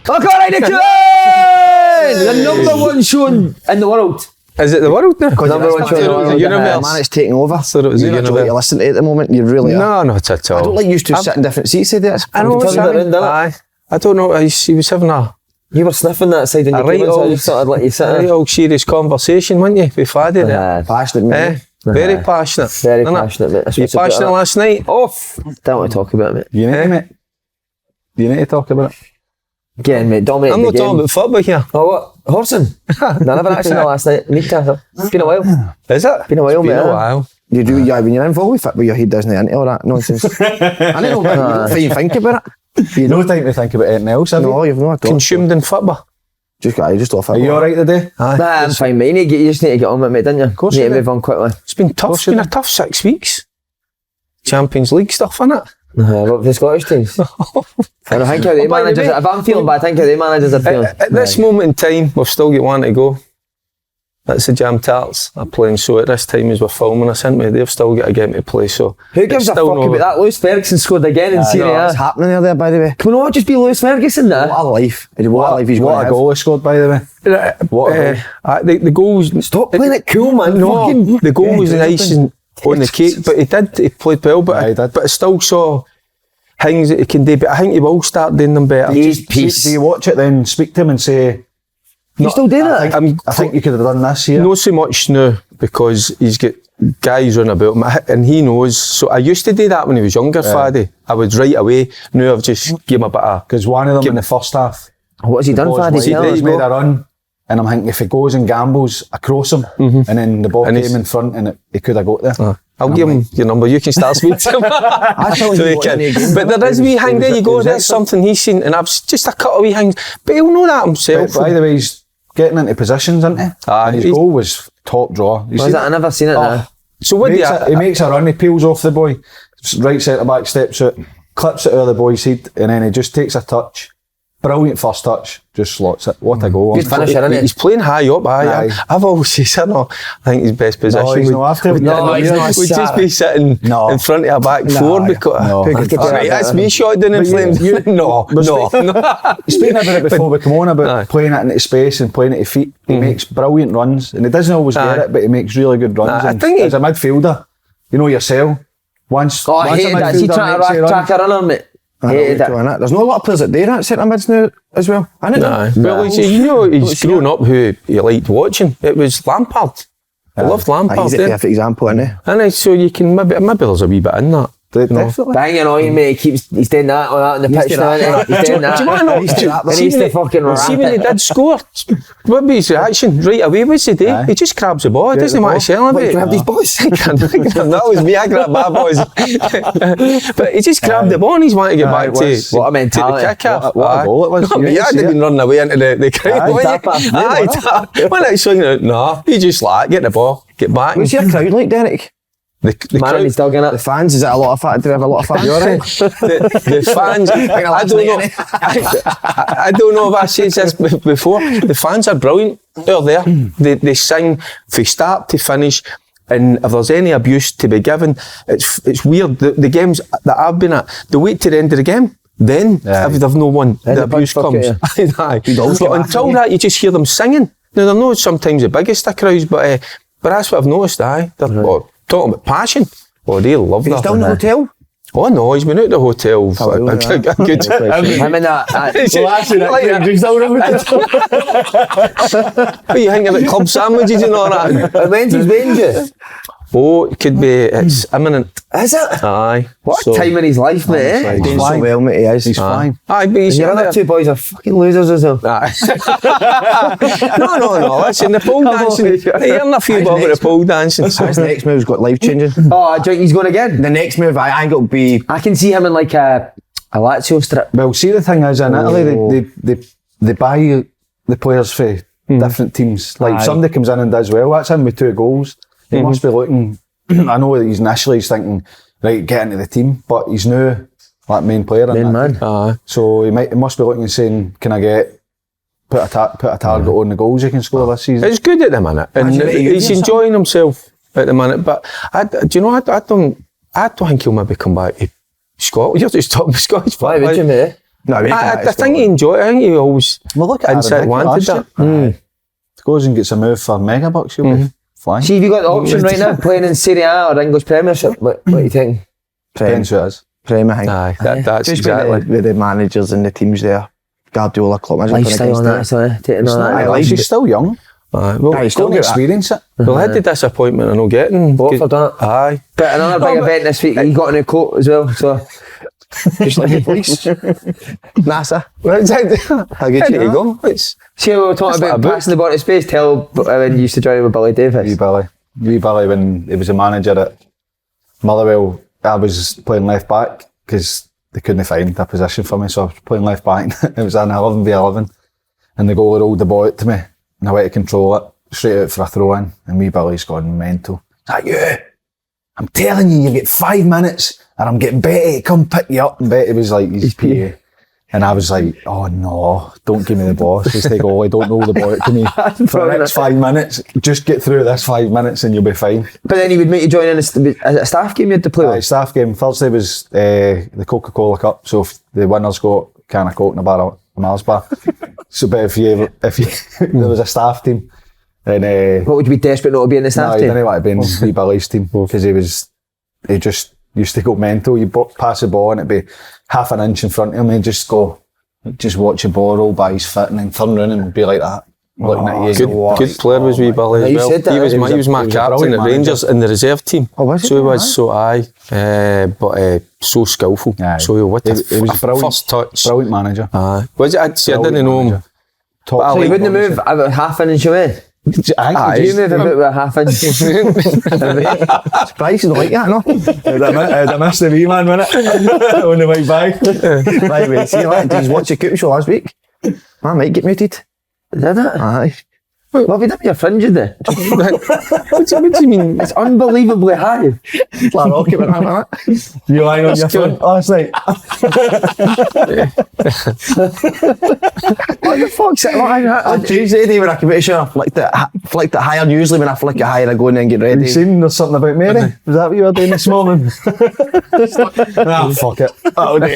Look alright, the number one show in the world. Is it the world now? Because number one show in the world. Man, it's taking over. I thought it was You're the not universe. to listen to it at the moment. You really are. No, not at all. I don't like you to sit in different seats. I know. Aye. I don't know. He was having a You were sniffing that side in your right so I just thought I'd let you sit very there. old serious conversation, weren't you? With Faddy there. Passionate, mate. Very passionate. Very passionate, mate. That's You what's about passionate it. last night? Off. Don't want to talk about it, mate. You need, mate. You need to talk about it. Again, mate, dominated I'm the not game. talking about football here. Oh, what? Horsing? No, I never actually know last night. Need to. It's been a while. Is it? Been a while, It's been mate. a while. You do, when you're involved with it, but your head doesn't into all that nonsense. I don't know, you don't think about it. You no time to think about anything else, have you? No, you've not. Consumed in football. Just off it. Are you alright today? Aye. Nah, I'm fine, mate. You just need to get on with it, mate, don't you? Of course you you need to do. move on quickly. It's been tough. It's been a tough 6 weeks. Champions League stuff, innit? What for the Scottish teams? I don't think how they by the managers. way- If I'm feeling bad, I think how they managers are feeling. At this moment in time, we've still got one to go. That's the Jam Tarts are playing. So at this time as we're filming this, isn't we? They've still got a game to play. So Who gives a fuck about that? Lewis Ferguson scored again in Serie What's A. happening there, by the way? Can we not just be Lewis Ferguson there? What a life. What a life he's What got. a goal he scored, by the way. What a goal. the goal was Stop playing it cool, man. no. Fucking The goal was nice and on the cake, but he played well. But Yeah, he did. but I still saw things that he can do. But I think he will start doing them better. Do you watch it then, speak to him and say, You still do I that? think you could have done this here? Not so much now because he's got guys running about him and he knows. So I used to do that when he was younger, Faddy. I would right away. Now I've just give him a bit of. Because one of them in the first half, What has he done, Faddy? he's made a run, and I'm thinking if he goes and gambles across him, and then the ball And came he's- in front, and he could have got there. I'll give him your number. You can start speaking to him. told So you he what can. he did. But there is wee thing there. You go, there's something he's seen, and I've just a couple of wee things. But he'll know that himself. By the way, he's getting into positions, isn't he? Aye, And his he's- goal was top draw. You Was see it? that? I never seen it now. So what do you? He makes a run, he peels off the boy, right centre back steps out, clips it out of the boy's head, and then he just takes a touch. Brilliant first touch, just slots it. What a goal. Good finisher, isn't He's playing high up. Aye. I've always said, I think his best position he's would, not after him. No, he's not. would just be sitting No. in front of a back four because No. I could Alright, do that's that. me shot down in flames. No. Speaking about it before we come on about Aye. playing it into space and playing it to feet, he makes brilliant runs, and he doesn't always Aye. get it, but he makes really good runs. Aye, I And think he- as a midfielder, you know yourself. Once Oh, I once a hated that. Is he midfielder trying makes a to run- track a runner, mate? Hated it. There's not a lot of players that do that centre mids now as well. I know. Nah. Well, you know, he's grown up who he liked watching. It was Lampard. I loved Lampard. He's a perfect example, isn't he? And so you can maybe there's a wee bit in that. Definitely. Bang annoying, mate. He's doing that on the pitch now. Isn't he? He's doing that. Do you want to know? And he's the fucking See when he rat. did score, what was his reaction? Right away, what's he do? Aye. He just grabs the ball. He Get doesn't the want ball. to celebrate. He grabbed his boys. That was me, I grabbed my boys. But he just grabbed the ball and he's wanting to get Aye, back it to was. What a mentality. the kick-off. What a goal it was. No, You but didn't you see hadn't it. been running away into the crowd. Aye, were you? tap it. Aye, tap. When I swing it, no, he just like, get the ball, get back. What's your crowd like, Derek? The Man, crowd, he's still getting The it. fans, is it a lot of fans? Do they have a lot of fans? You alright? the fans, I don't know. I don't know if I said this before. The fans are brilliant. They're there. They sing from start to finish. And if there's any abuse to be given, it's weird. The games that I've been at, they wait to the end of the game. Then, if they've no one, Then the the abuse punch comes. bucket, Aye. always But get back until in, that, you just hear them singing. Now, they're not sometimes the biggest of crowds, but that's what I've noticed. They're talking about passion. Oh, they love He's that. still in the hotel? Oh no, he's been out the hotel. well, A good. Him and that. What are you thinking about club sandwiches and all that? When's his Rangers? Oh, it could be. It's imminent. Is it? Aye. What a time in his life, mate. eh? He's doing so well, mate, he is. He's fine. Aye, but he's Your other two boys are fucking losers as well. No. Listen, the pole dancing. They earn a few bob with the pole dancing. His next move's got life changing. Oh, do you think he's going again? The next move, I think it'll be. I can see him in like a Lazio strip. Well, see, the thing is, in Italy, they buy the players for different teams. Like, if somebody comes in and does well, that's him with 2 goals. He must be looking, I know that he's thinking, right, get into the team, but he's now like main player in Main that. man. Aye. So he must be looking and saying, can I put a target on the goals he can score this season? It's good at the minute, and he's enjoying himself at the minute. But do you know? I don't think he'll maybe come back to Scotland. You're just talking Scottish. Why would you, mate? No, I think he enjoyed it. I think he always Well, look at inside Aaron Hickey wanted last that. year. Goes and gets a move for mega bucks, he'll be flying. See, have you got the option right now, playing in Serie A or English Premiership? What do you think? Depends who it is. Prem, I think. Aye, that's Just exactly. with the managers and the teams there. Guardiola, Klopp, Lifestyle on that, so taking on that. Aye, he's still young. Aye, well, Aye, he's still Go and got that. experience it. well, I had the disappointment of not getting. Watford, done it. Aye. But another big event this week, he got a new coat as well, so... Just like the police. NASA. Well, exactly. How good There you you go. It's See how we were talking That's about not a book. passing the ball to space? Tell when you used to join with Billy Davis. Wee Billy when he was a manager at Motherwell, I was playing left back because they couldn't find a position for me, so I was playing left back. It was an 11v11 and the goalie rolled the ball out to me and I went to control it straight out for a throw in and wee Billy's gone mental. Is that you? I'm telling you, you get 5 minutes and I'm getting Betty to come pick you up. And Betty was like, he's PA. And I was like, oh no, don't give me the ball. Just take goalie, don't roll the ball out to me for the next 5 minutes. Just get through this 5 minutes and you'll be fine. But then he would make you join in a staff game you had to play Aye, with. staff game. Thursday was the Coca-Cola Cup, so if the winners got a can of Coke and a bar of Mars bar. So, but if you there was a staff team, then What would you be desperate not to be in the no, staff he team? didn't want to be in wee Billy's team because he just used to go mental. You pass the ball and it'd be half an inch in front of him and he'd just watch the ball roll by his foot and then turn around and be like that. Looking at you. good player was wee Billy Yeah, as you well. said that, He was right? he was my he was a captain brilliant at Rangers in the reserve team. Oh, was he? So he was so but so skillful. Aye. So what He was a brilliant. first touch. Brilliant manager. Was it? I'd say I didn't know him. Top But I So you like wouldn't have moved about half an inch away? Aye. Do you move about with a half inch? Surprised you don't like that, no? I missed the wee man, innit? On the way by. By the way, see that? Did you watch the Cooper show last week? I might get muted. Did it? Aye. What have you done with your fringes then? what do you mean? It's unbelievably high. La Rocket went on that. You lying on your phone last night? What the fuck's it? On Tuesday, day when I come out, sure, I flicked it higher. Usually when I flick it higher, I go in and get Have ready. you seen there's something about Mary? Was that what you were doing this morning? Fuck it. Oh, no.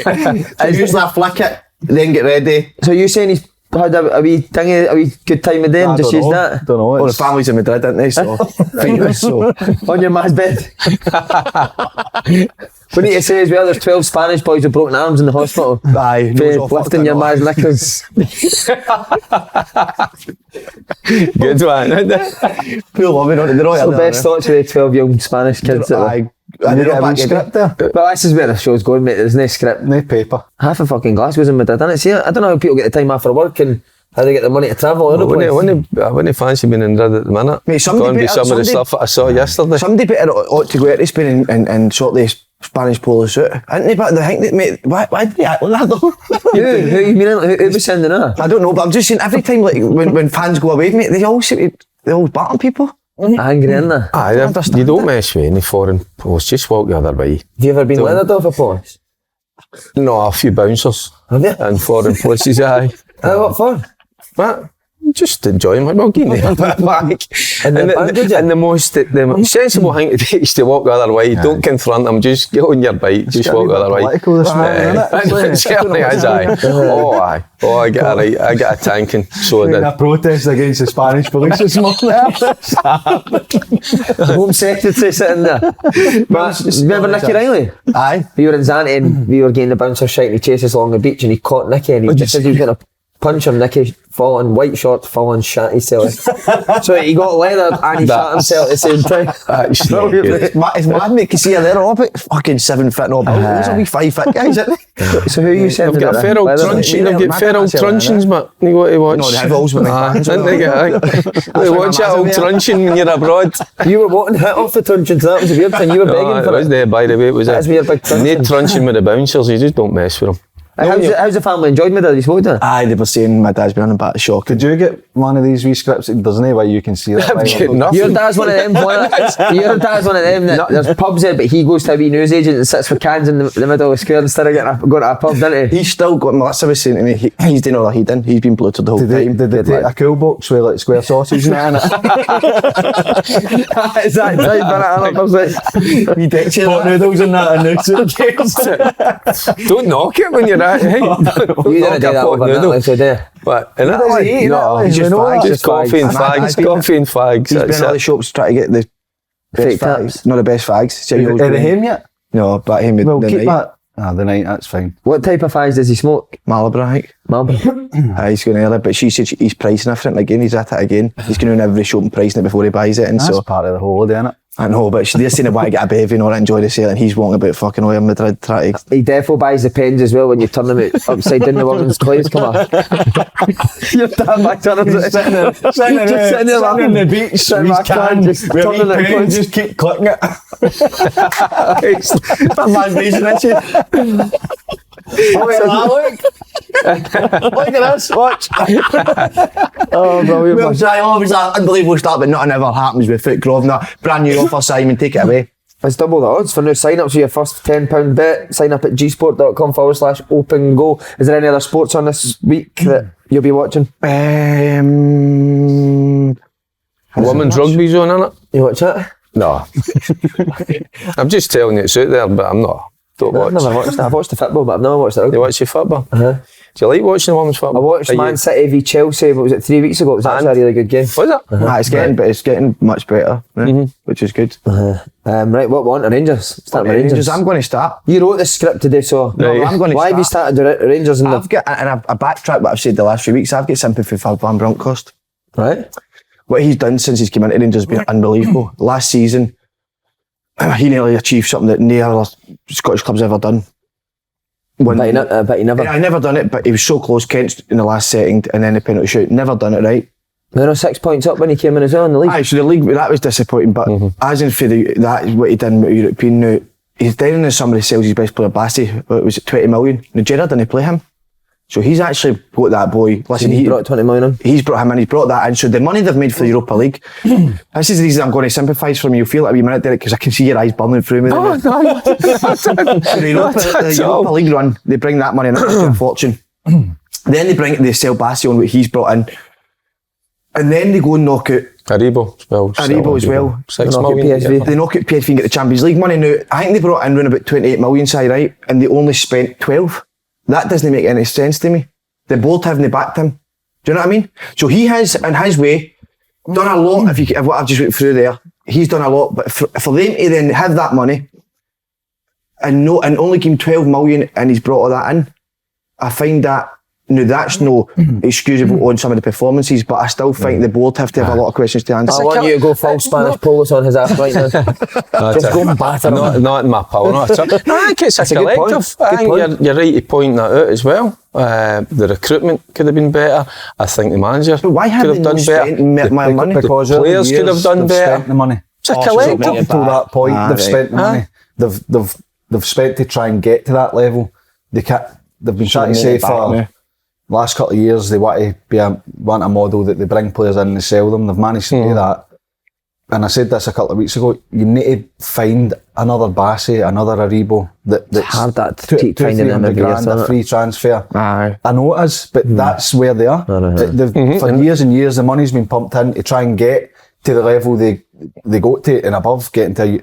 Usually I flick it, then get ready. So you saying he's had a wee thingy, a wee good time of day and just used that? Don't know. Well, the It's, family's in Madrid, aren't they? So, so On your ma's bed. We need to say as well, there's 12 Spanish boys with broken arms in the hospital. aye, For lifting your ma's knickers. Good one. Poor woman on the road. So best thoughts for the 12 young Spanish kids. that were- Aye. I need a wee script there. But this is where the show's going, mate. There's no script. No paper. Half a fucking Glasgow was in Madrid, didn't it? See, I don't know how people get the time after work and how they get the money to travel all over the place. I wouldn't fancy being in Madrid at the minute. Mate, somebody Going to better- some of the somebody- stuff that I saw yesterday. Somebody better ought to go out to Spain and sort the Spanish polo suit. Isn't they? But I think that, mate, why did they act like that though? Who you mean? Who was sending that? I don't know, but I'm just saying every time like when fans go away, mate, they always batter people. Angry, isn't there? Aye, you don't mess with any foreign posts, just walk the other way. Have you ever been leathered off a police? No, a few bouncers Have you? in foreign places, aye. What for? But just enjoying my well, give me a bit back. And And the most sensible thing to do is to walk the other way. Don't confront them, just get on your bike, just walk the other way. Political this morning, innit? It certainly is, aye. Oh, aye. Oh, I get a tanking. So I In did. a protest against the Spanish police this morning. The Home Secretary sitting there. But remember Nicky Riley? Aye. We were in Zante and we were getting the bouncer shite and he chased us along the beach and he caught Nicky and he just said he was going to punch him. Nicky falling, white shorts, falling, shat himself. So he got leathered and he shot himself at the same time. That's not good. It's mad, mate, because see, they're all about fucking 7 foot and all, but those are wee 5 foot guys, isn't they? So who are you They've sending got it feral then? truncheon, Leather- they've got feral Leather- truncheons, but you got to watch. No, they have those with the fans. They watch that old massive, truncheon when you're abroad. You were wanting hit off the truncheon, so that was a weird thing. You were begging No, it for was it. there, by the way. It was That's weird, big truncheon. no truncheon with the bouncers, you just don't mess with them. How's the family enjoyed me? Did you spoke to her? Aye, they were saying my dad's been on about the shock. Could you get one of these wee scripts? There's no way you can see that. I'm getting nothing. Your dad's one of them. Your dad's one of them. That there's pubs there, but he goes to a wee newsagent and sits for cans in the middle of the square instead of going to a pub, didn't he? He's still got, Melissa was saying to me, he's doing all that he done. He's been bloated the whole Did time. they take a cool box with like square sausage and that in it? Is that right? He did say Hot that. noodles and that in the suitcase. Don't knock it when you're Hey, You didn't do that overnight, so there. But in Italy, No, he's just fags. just coffee and fags. Coffee and fags. He's been in all the shops trying to get the Fake best fags. taps. Not the best fags. Are they him yet? No, but him Well, the keep night. that. The night, that's fine. What type of fags does he smoke? Marlborough, I think. Marlboro. He's going early, but she said he's pricing everything again. He's at it again. He's going to every shop and pricing it before he buys it. And That's so part of the holiday, isn't it? I know, but they're saying they want to get a bevy and all that, enjoy the sale, and he's walking about fucking away in Madrid trying to. He defo buys the pens as well when you turn them upside down the women's clothes. Come on. You're damn back turning it. Sitting there laughing. on the beach, Sitting back on, just turning it close. just keep clicking it. That man's raising that shit. Look at this, watch. Oh, brilliant. Well, so I always that unbelievable start, but nothing ever happens with Foot Grosvenor. Brand new offer, Simon, take it away. It's double the odds for new sign-ups for your first £10 bet. Sign up at gsport.com/open goal. Is there any other sports on this week that you'll be watching? women's rugby's on, innit? You watch it? No. I'm just telling you it's out there, but I'm not. Don't No, I've watch. never watched it. I've watched the football, but I've never watched the rugby. You watch your football? Uh-huh. Do you like watching the women's football? I watched Are you- Man City v Chelsea, what was it, 3 weeks ago? It was actually a really good game. Was it? It's getting much better, which is good. Right, what want the Rangers? Start with Rangers. I'm going to start. You wrote the script today, so Right. I'm going to why have you started with Rangers in the... I've got, and I backtrack what I've said the last few weeks, I've got sympathy for Van Bronckhorst. Right? What he's done since he's come into Rangers has been unbelievable. Last season, he nearly achieved something that no other Scottish club's ever done. But he never... I never done it, but he was so close. Kent in the last second, and then the penalty shoot. Never done it right. They were 6 points up when he came in as well in the league. Aye, so the league, that was disappointing, but as in for that is what he done with European now. He's down in the summer, he sells his best player, Bassey, what was it, 20 million. Nigeria didn't play him. So he's actually got that boy. Listen, He brought 20 million in. He's brought him in, he's brought that in. So the money they've made for the Europa League, this is the reason I'm going to sympathise for him. You'll feel like a wee minute, Derek, because I can see your eyes burning through me. Oh, no. So the Europa League run, they bring that money in, it's a fortune. Then they sell Bassey on what he's brought in. And then they go and knock out Aribo as well. 6 Knock out million. PSV. They knock out PSV and get the Champions League money. Now, I think they brought in around about 28 million, say, right? And they only spent 12. That doesn't make any sense to me. The board haven't backed him. Do you know what I mean? So he has, in his way, done a lot. If what I've just went through there, he's done a lot. But for them to then have that money and only give him 12 million and he's brought all that in, I find that. Now that's no excusable on some of the performances, but I still think the board have to have a lot of questions to answer. I want you to go full Spanish Polish on his ass right now. Just go and batter him. Not in my power. No, I think it's a That's a good point. collective. Good I think point. you're right to point that out as well. The recruitment could have been better. I think the manager But why have could they have not done spent better. my money? The Because over the players could have years, done they've better. spent the money. It's a Oh, so collective. they'll Up to that point, they've right. spent the money. They've spent to try and get to that level. They've been trying to say for last couple of years they want to want a model that they bring players in and sell them. They've managed to do that. And I said this a couple of weeks ago. You need to find another Bassey, another Aribo that's hard that to keep finding them every year, grand, isn't a it? free transfer. Aye. I know it is, but that's where they are. For years and years, the money's been pumped in to try and get to the level they go to and above, getting to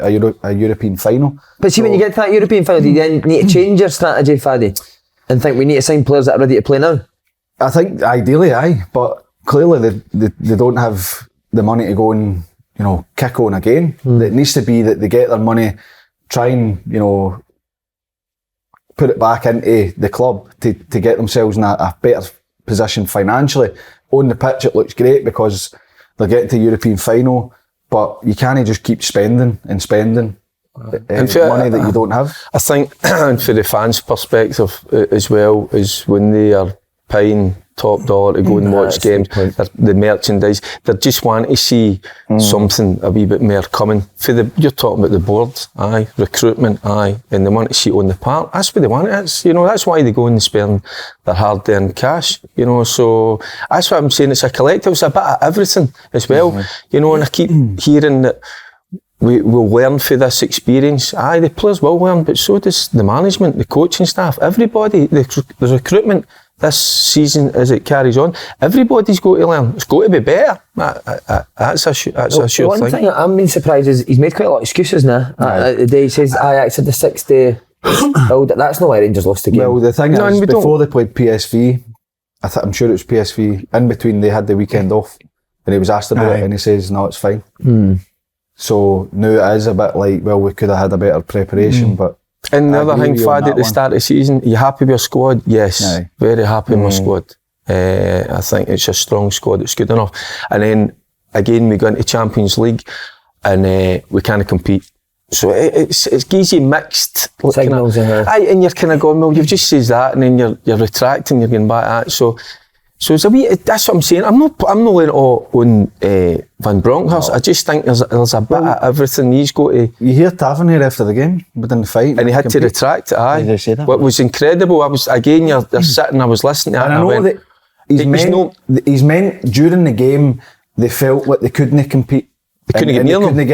a European final. But see, when you get to that European final, do you then need to change your strategy, Faddy? And think we need to sign players that are ready to play now? I think ideally, aye, but clearly they don't have the money to go and kick on again. It needs to be that they get their money, try and put it back into the club to get themselves in a better position financially. On the pitch, it looks great because they're getting to the European final, but you can't just keep spending and spending money that you don't have. I think, and for the fans' perspective as well, is when they are paying top dollar to go and watch games, the merchandise, they just want to see something a wee bit more coming. You're talking about the board, aye, recruitment, aye, and they want to see it on the park. That's what they want. That's why they go and spend their hard-earned cash. So that's what I'm saying. It's a collective. It's a bit of everything as well. And I keep hearing that we'll learn from this experience. Aye, the players will learn, but so does the management, the coaching staff, everybody. The recruitment this season as it carries on, everybody's got to learn. It's got to be better. That's a sure thing. I'm being surprised is he's made quite a lot of excuses now. The day he says Ajax had the 60 Well, that's not why Rangers lost the game. Well, the thing is, before they played PSV, I'm sure it was PSV, in between they had the weekend off, and he was asked about it, and he says, no, it's fine. So now it is a bit like, well, we could have had a better preparation, but... And the other thing, Fad, at the start of the season, are you happy with your squad? Yes, very happy with my squad. I think it's a strong squad, it's good enough. And then, again, we go into Champions League, and we kind of compete. So it gives you mixed signals, and you're kind of going, well, you've just said that, and then you're retracting, you're going back at it. So it's a wee. That's what I'm saying. I'm not laying it all on Van Bronckhorst. I just think there's a bit of everything he's got to. You hear Tavernier after the game within the fight, and he had to retract it. Aye, what was incredible. I was again. You're sitting. I was listening to it. And I know that he's meant during the game they felt like they couldn't compete. They couldn't get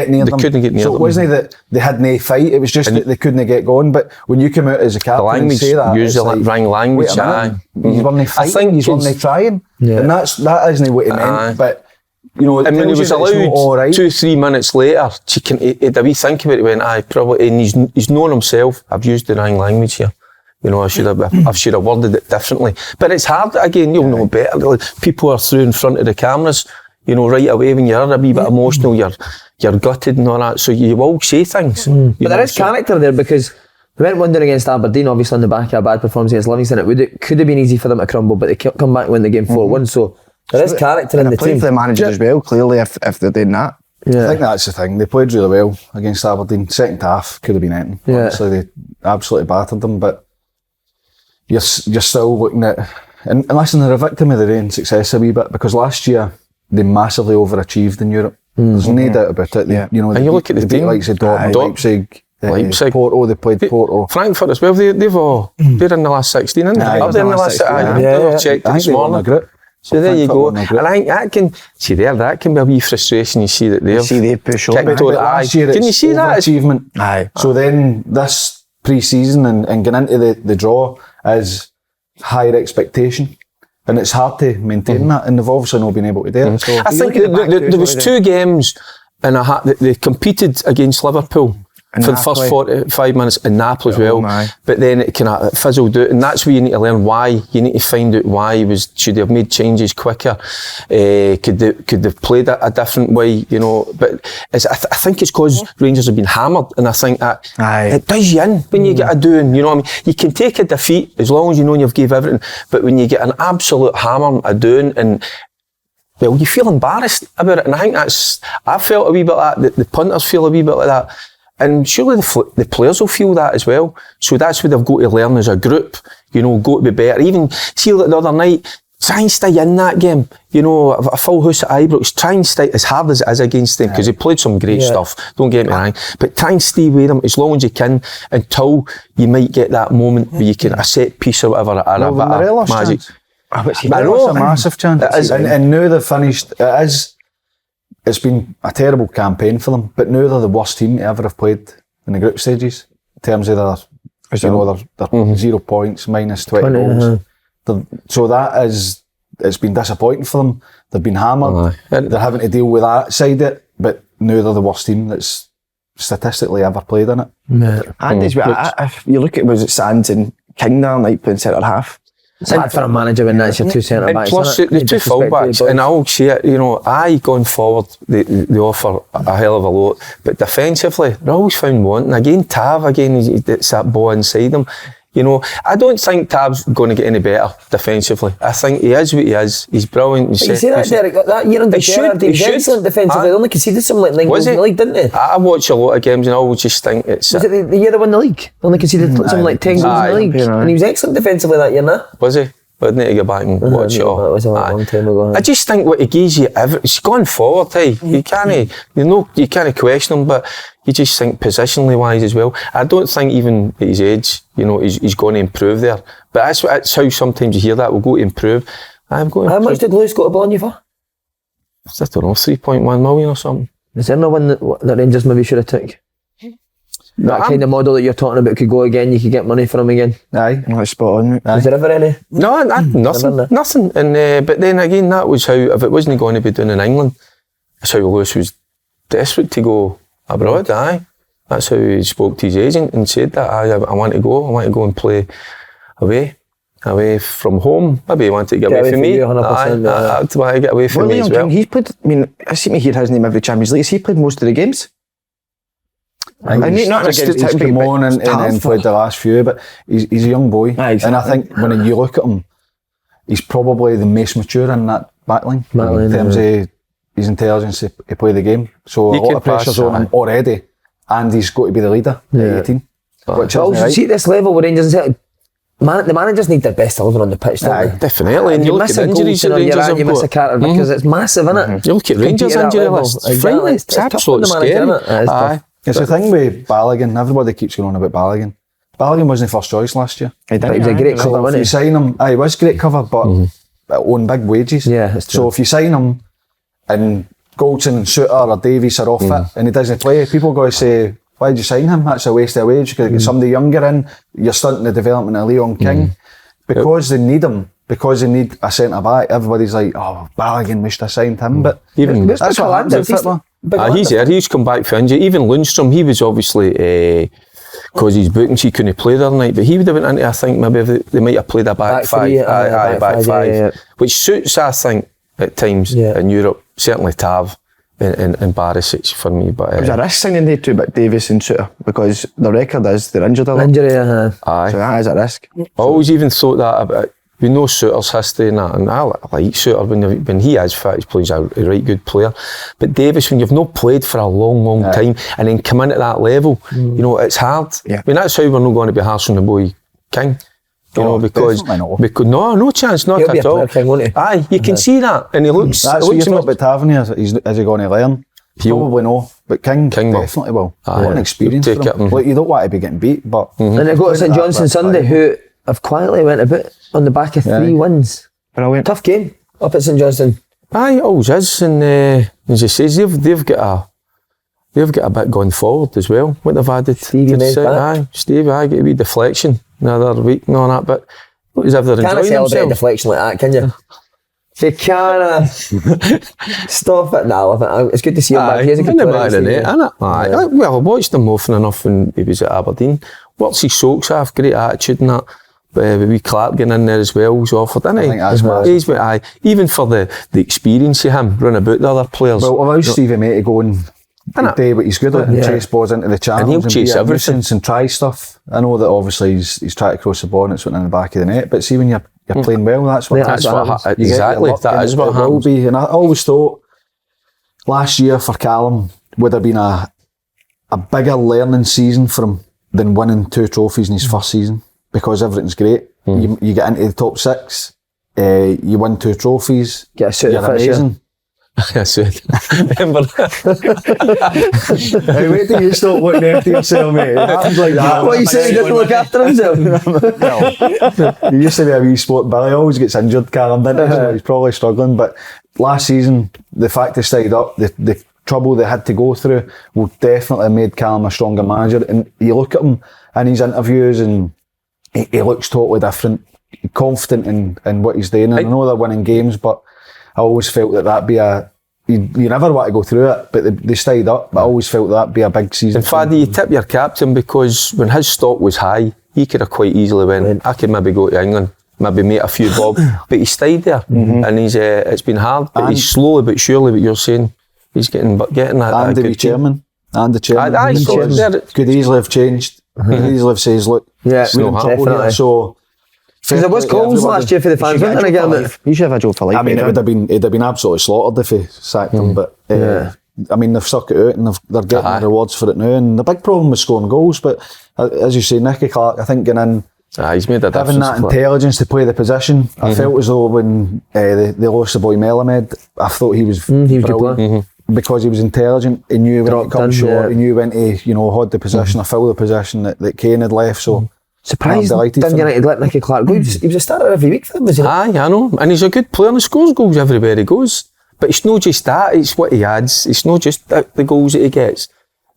near them. So it wasn't that they had no fight, it was just that they couldn't get going. But when you come out as a captain and say that, usually like, wrong language, he's weren't fighting, he's weren't trying. And that isn't what he meant. But you know, and when he was allowed 2-3 minutes later, he had a wee think about it, went, probably, and he's known himself, I've used the wrong language here. You know, I should have worded it differently. But it's hard, again, you'll know better. Like, people are through in front of the cameras. You know, right away when you're a wee bit emotional, you're gutted and all that, so you will say things. But there is character there, because they went 1-0 against Aberdeen, obviously on the back of a bad performance against Livingston. It could have been easy for them to crumble, but they come back and win the game 4-1, so there is character in the team. For the manager as well, clearly, if they're doing that. I think that's the thing. They played really well against Aberdeen. Second half could have been anything. Honestly, they absolutely battered them, but you're still looking at... And listen, they're a victim of their own success a wee bit, because last year they massively overachieved in Europe. There's no doubt about it. You know, and you look at the team, like Dortmund, Leipzig, Porto, they played Porto. Frankfurt as well, they're in the last 16, aren't they? Up there in the last 16. I checked this morning. So there you go. And I think that can be a wee frustration. You see that they push on. Can you see that achievement? Aye. So then this pre-season and getting into the draw is higher expectation. And it's hard to maintain that, and they've obviously not been able to do it. So I think there was 2 games and they competed against Liverpool for the first 45 minutes in Napoli as well, but then it kind of fizzled out, and that's where you need to learn why. You need to find out why should they have made changes quicker? Could they have played a different way? You know, but I think it's because Rangers have been hammered, and I think that it does you in when you get a doing. You know what I mean? You can take a defeat as long as you know you've gave everything, but when you get an absolute hammer, a doing, and well, you feel embarrassed about it, and I think I felt a wee bit like that. The punters feel a wee bit like that. And surely the players will feel that as well. So that's what they've got to learn as a group. You know, go to be better. Even, see like the other night, try and stay in that game. You know, a full house at Ibrox, try and stay as hard as it is against them, because they played some great stuff, don't get me wrong. But try and stay with them as long as you can, until you might get that moment where you can, a set piece or whatever, and a bit of magic. I know, it's a massive chance. And now they've finished, it's been a terrible campaign for them, but now they're the worst team to ever have played in the group stages in terms of their 0 points, minus 20 goals. So it's been disappointing for them. They've been hammered. They're having to deal with that side of it, but now they're the worst team that's statistically ever played in it. And if you look at, was it Sands and King there, like playing centre half? It's hard for a manager when that's your 2 centre backs. Plus the 2 full backs, and I'll say it, you know, going forward, they offer a hell of a lot, but defensively, they're always found wanting. Again, Tav, it's that ball inside them. You know, I don't think Tav's going to get any better defensively. I think he is what he is. He's brilliant. You say that, Derek, that year in Gerrard, he was excellent defensively. They only conceded something like 9 goals in the league, didn't they? I watch a lot of games and I always just think it's... Was it the year they won the league? They only conceded something like 10 goals in the league. And he was excellent defensively that year, no? Was he? I'd need to go back and watch it all. It was a long time ago. I just think what he gives you, it's gone forward, hey. You can't question him, but you just think positionally wise as well. I don't think even at his age, you know, he's going to improve there. But that's how sometimes you hear that, we'll go to improve. How much did Lewis go to Bologna for? I don't know, 3.1 million or something. Is there no one that Rangers maybe should have took? That kind of model that you're talking about could go again, you could get money from him again. Aye, that's spot on. Is there ever any? No, nothing. And but then again, that was how, if it wasn't going to be done in England, that's how Lewis was desperate to go abroad, aye. That's how he spoke to his agent and said that I want to go and play away from home. Maybe he wanted to get away from me. 100%. I'd want to get away from me as well. He's played, I mean, I see me hear his name every Champions League. Has he played most of the games? He's come on and played the last few, but he's a young boy. Exactly. And I think when you look at him, he's probably the most mature in that backline in terms of his intelligence to play the game. So a lot of pressure's on him already, and he's got to be the leader of the team. Which also, see at this level with Rangers, the managers need their best 11 on the pitch, don't they? Definitely. And you look at the injuries that Rangers have you miss a got. character because it's massive, isn't it? You look at Rangers' injury list. It's frightening. It's absolutely scary. It's the thing with Balogun. Everybody keeps going on about Balogun. Balogun wasn't first choice last year. He was a great cover, wasn't he? If you sign him, he was great cover, but on big wages. Yeah, that's true. So if you sign him and Goldson and Suter or Davies are off it and he doesn't play, people go to say, why did you sign him? That's a waste of wage. Because get somebody younger in, you're stunting the development of Leon King. Because they need him, because they need a centre back, everybody's like, oh, Balogun, wish I signed him. But even that's what happens. He's there. He's come back for injury. Even Lundstrom, he was obviously because he's bookings, he couldn't play the other night. But he would have went into, I think, maybe they might have played a back five, back five, which suits, I think, at times in Europe. Certainly Tav and Barisic for me. But it was a risk signing they too, but Davis and Suter, because the record is they're injured a lot. Aye. So that is a risk. I always even thought that about. We know Suter's history and that, and I like Suter when he is fit. He's a right good player. But Davis, when you've not played for a long time and then come in at that level, you know, it's hard. Yeah. I mean, that's how we're not going to be harsh on the boy King. You know, because no chance, not He'll at all. King, won't he? Aye, you can see that, and he looks. That's what you thought about Tavernier. Is he going to learn? Probably no, but King definitely will. What an experience for him. Like, you don't want to be getting beat, but and they've got St Johnstone Sunday, who have quietly went a bit on the back of 3 wins. Brilliant. Tough game up at St Johnstone. Aye, it always is, and as you say, they've got a bit going forward as well. What they've added. Stevie made back. Aye, Stevie, get a wee deflection another week and all that, but as if they're enjoying themselves. Can't celebrate a deflection like that, can you? You can't stop it now. It's good to see him back. He's a good player. Aye. Well, I watched him often enough when he was at Aberdeen. Works his socks off, great attitude and that. With Clark getting in there as well, was offered, didn't he? I think that's massive. Even for the experience of him running about the other players. Well, allows Stevie May to go and do what he's good at and chase balls into the channels and he'll chase everything and try stuff. I know that obviously he's trying to cross the ball and it's went in the back of the net, but see when you're playing well, that's what exactly. That is what happens. And I always thought last year for Callum would have been a bigger learning season for him than winning 2 trophies in his first season, because everything's great. You get into the top 6, you win 2 trophies, get a suit you're amazing. I said, remember hey, wait till you stop looking after yourself, mate. It happens like that. What, you say he didn't look after himself? Well, he used to be a wee sport, but he always gets injured, Callum, didn't he? So he's probably struggling. But last season, the fact they stayed up, the trouble they had to go through, will definitely have made Callum a stronger manager. And you look at him in his interviews and he looks totally different, confident in what he's doing. And I know they're winning games, but I always felt that'd be you never want to go through it, but they stayed up. But I always felt that'd be a big season. In fact, you tip your captain, because when his stock was high, he could have quite easily went, I could maybe go to England, maybe make a few bob, but he stayed there, and it's been hard, but he's slowly but surely, what you're saying, he's getting that. And the chairman, could easily have changed. Could easily have said, look, it's not happening. So. Because there was calls last year for the fans, wasn't there? You should have a job for life. I mean, it'd have been absolutely slaughtered if he sacked him, but I mean, they've stuck it out and they're getting the rewards for it now. And the big problem was scoring goals, but as you say, Nicky Clark, I think getting in, he's made a having that intelligence to play the position. I felt as though when they lost the boy Melamed, I thought he was brilliant. Because he was intelligent, he knew when to come short, he knew when to hold the possession or fill the possession that Kane had left. So surprised Dundee United let Nicky Clark go. He was a starter every week for them, wasn't he? Aye, I know, and he's a good player and he scores goals everywhere he goes. But it's not just that; it's what he adds. It's not just the goals that he gets.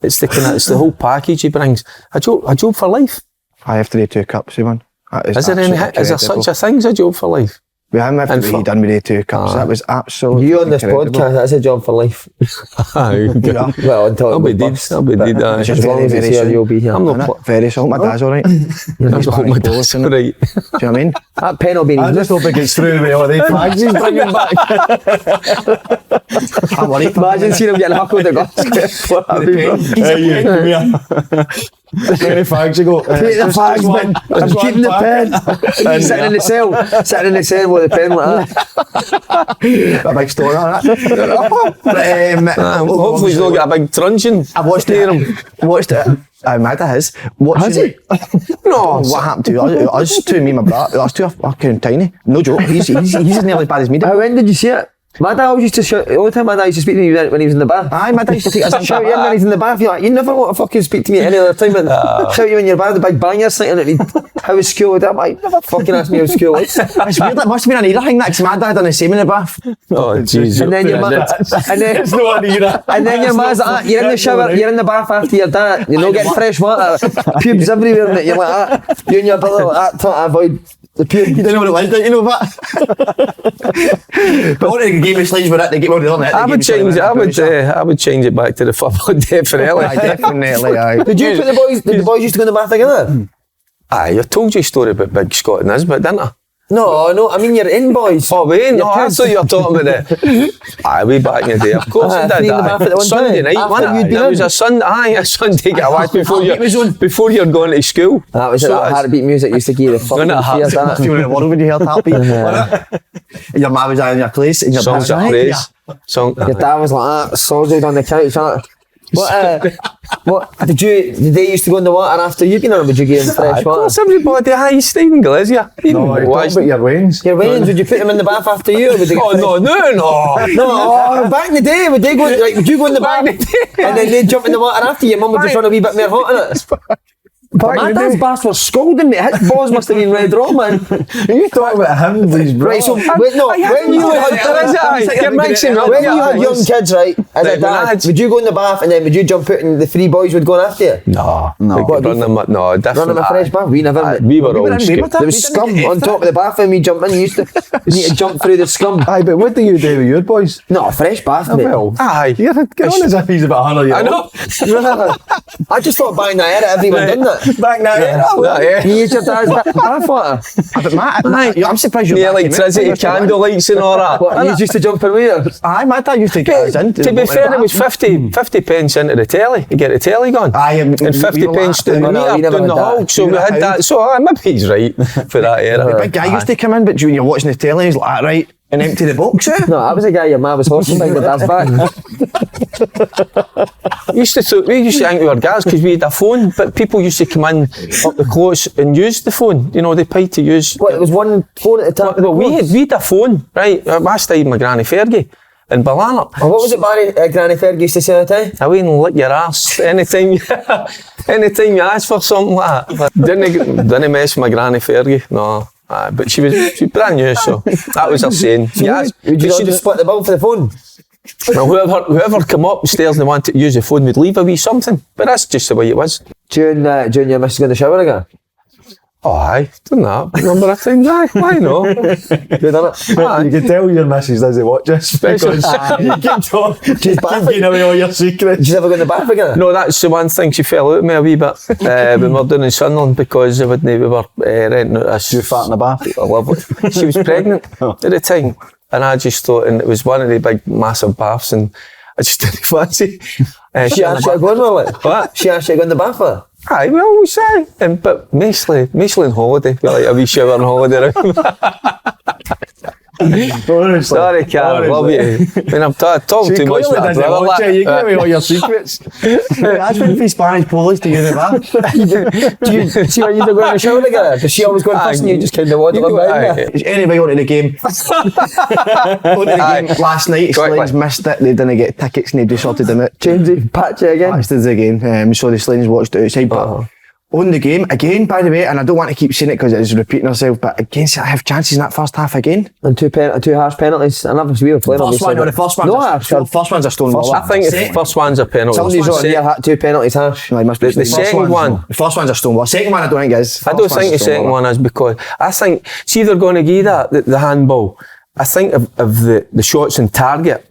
It's the whole package he brings. A job for life. I have to do 2 cups, Ewan. Is there such a thing as a job for life? We haven't had to be done with the 2 cups. That was absolutely You on this incredible. podcast, that's a job for life. Yeah. Well, until I'll be dead. I'll be dead. It's just as long very, as it's very here, soon. you'll be here. I'm not Innit? Very soon. My dad's alright. I hope my dad's Do right. you know what I mean? That pen will be I just hope it gets through with all the flags he's bringing back. I'm worried. Imagine seeing him getting huckled at Glasgow. Any fags you go? Take the fags, man. I'm keeping the pen. Sitting in the cell with the pen like that. A big story on that. Hopefully he's not got a big truncheon. I watched it. Mad at his. Has he? No, what happened to us two, me and my brother? Us two are fucking tiny. No joke. He's nearly as bad as me. When did you see it? My dad always used to shout, all the time my dad used to speak to me when he was in the bath. Aye, my dad used to take us in. Shout you in when he's in the bath, you're like, you never want to fucking speak to me any other time, but shout you when you're bath, the big banger sitting at me, how was school? I'm like, never fucking ask me how school was. It's weird, that must have been an era thing, that, 'cause my dad done the same in the bath. Oh, Jesus. And then your man, and then your man's like, you're in the shower, you're in the bath after your dad, you're not getting fresh water, pubes everywhere, and you're like that, you and your brother like that, trying to avoid the pube. You don't know what it was, don't you know that? But one of the game slides were at the game on the other I would change it back to the football, definitely. Aye, definitely, aye. Did the boys used to go in the bath together? Aye, I told you a story about Big Scott and Nisbet, didn't I? No, I mean you're in, boys. Oh, we ain't. No, I kids. thought you were talking about it. Aye, way back in the day. Of course I did three in the bath at the that. one Sunday time, night, after wasn't you'd it? been It was in. a Sunday getaway before you're going to school. That was that heartbeat music used to give you the fucking fear, that. Feeling the world when you heard heartbeat. And your mum was in your place and your Songs dad's of like, praise. Your dad was like that, soldiered on the couch, like. What did they used to go in the water after you been on, would you give them fresh Of water? course, everybody. Aye, Stephen Glazier. No, you're talking about your Waynes. Your Waynes, would you put them in the bath after you, or would they get fresh? No. No, back in the day, would you go in the bath and then they'd jump in the water after you? Mum would just run a wee bit more hot in it. But my dad's baths were scalding me. His balls must have been red raw, man. You talking about him, these Right, so when you had young kids, right, as a dad, would you go in the bath and then would you jump out and the 3 boys would go in after you? No. What, Run them a fresh bath? We never. We were all scared. There was scum on top of the bath when we jumped in. You used to need to jump through the scum. Aye, but what do you do with your boys? No, a fresh bath, mate. Well, Aye. you're get on as if he's about 100 years I old. know. I just thought back in that era everyone done that. back now. You used your dad's bath water. But Matt, I'm surprised you're The back in it. electricity, candle lights and all that. What, you used to jump in with it? Aye, my dad used to get us into To be fair, it was 50 pence into the telly to get the telly gone. Aye, and 50 pence down the No, we meter never down the had that. hall. So we had that. So maybe he's right for that The era. big guy used to come in, but when you're watching the telly, he's like, right, and empty the box out. No, that was a guy your ma was horsing behind with dad's back. We used to think we were guys because we had a phone, but people used to come in up the close and use the phone. You know, they paid to use. What, it was one phone at the time? Well, we had a phone, right? I stayed with my granny Fergie in Ballanop. Oh, what was it Granny Fergie used to say all the time? I wouldn't lick your ass anytime you asked for something like that. But didn't mess with my granny Fergie, no. But she was brand new, so that was her saying. Would you just split the bill for the phone? Well, whoever come upstairs and wanted to use the phone would leave a wee something. But that's just the way it was. June, your missus go in the shower again? Oh, aye, done that. Number of times, aye, why no? Good, innit? You can tell your missus doesn't watch us because you keep talking, keep giving away all your secrets. Did you ever go in the bath again? No, that's the one thing she fell out of me a wee bit when we were down in Sunderland because we were renting out a... You fat in the bath? Lovely. She was pregnant at the time, and I just thought, and it was one of the big massive baths, and I just didn't fancy. She asked you to go in with it? What? She asked you to go in the bath with her? Aye, we always say, but mostly on holiday. We like a wee shower on holiday. Honestly, Sorry, Karen, love you. When I'm talking too much, clearly but doesn't watch it. You give away all your secrets. That's when we Spanish police to use the bath. Do you see when you go in the shower together? Does she always go in first and you just kind of waddle You go, behind her? Is anybody on to the game? On to the game last night, Slains missed it. They didn't get tickets and they sorted them out. Change it, patch it again. Patched it again. So the Slains watched it outside. But on the game again, by the way, and I don't want to keep saying it because it is repeating herself, but again, I have chances in that first half again. And two harsh penalties. I never we were playing. The first one's a stone wall. I think the first one's a penalty. Somebody's on here had 2 penalties harsh. No, must be The second one. The first one's a stone wall. Second one I don't think is. I don't think the second one is, because I think, see, they're going to give that the handball. I think of the shots in target,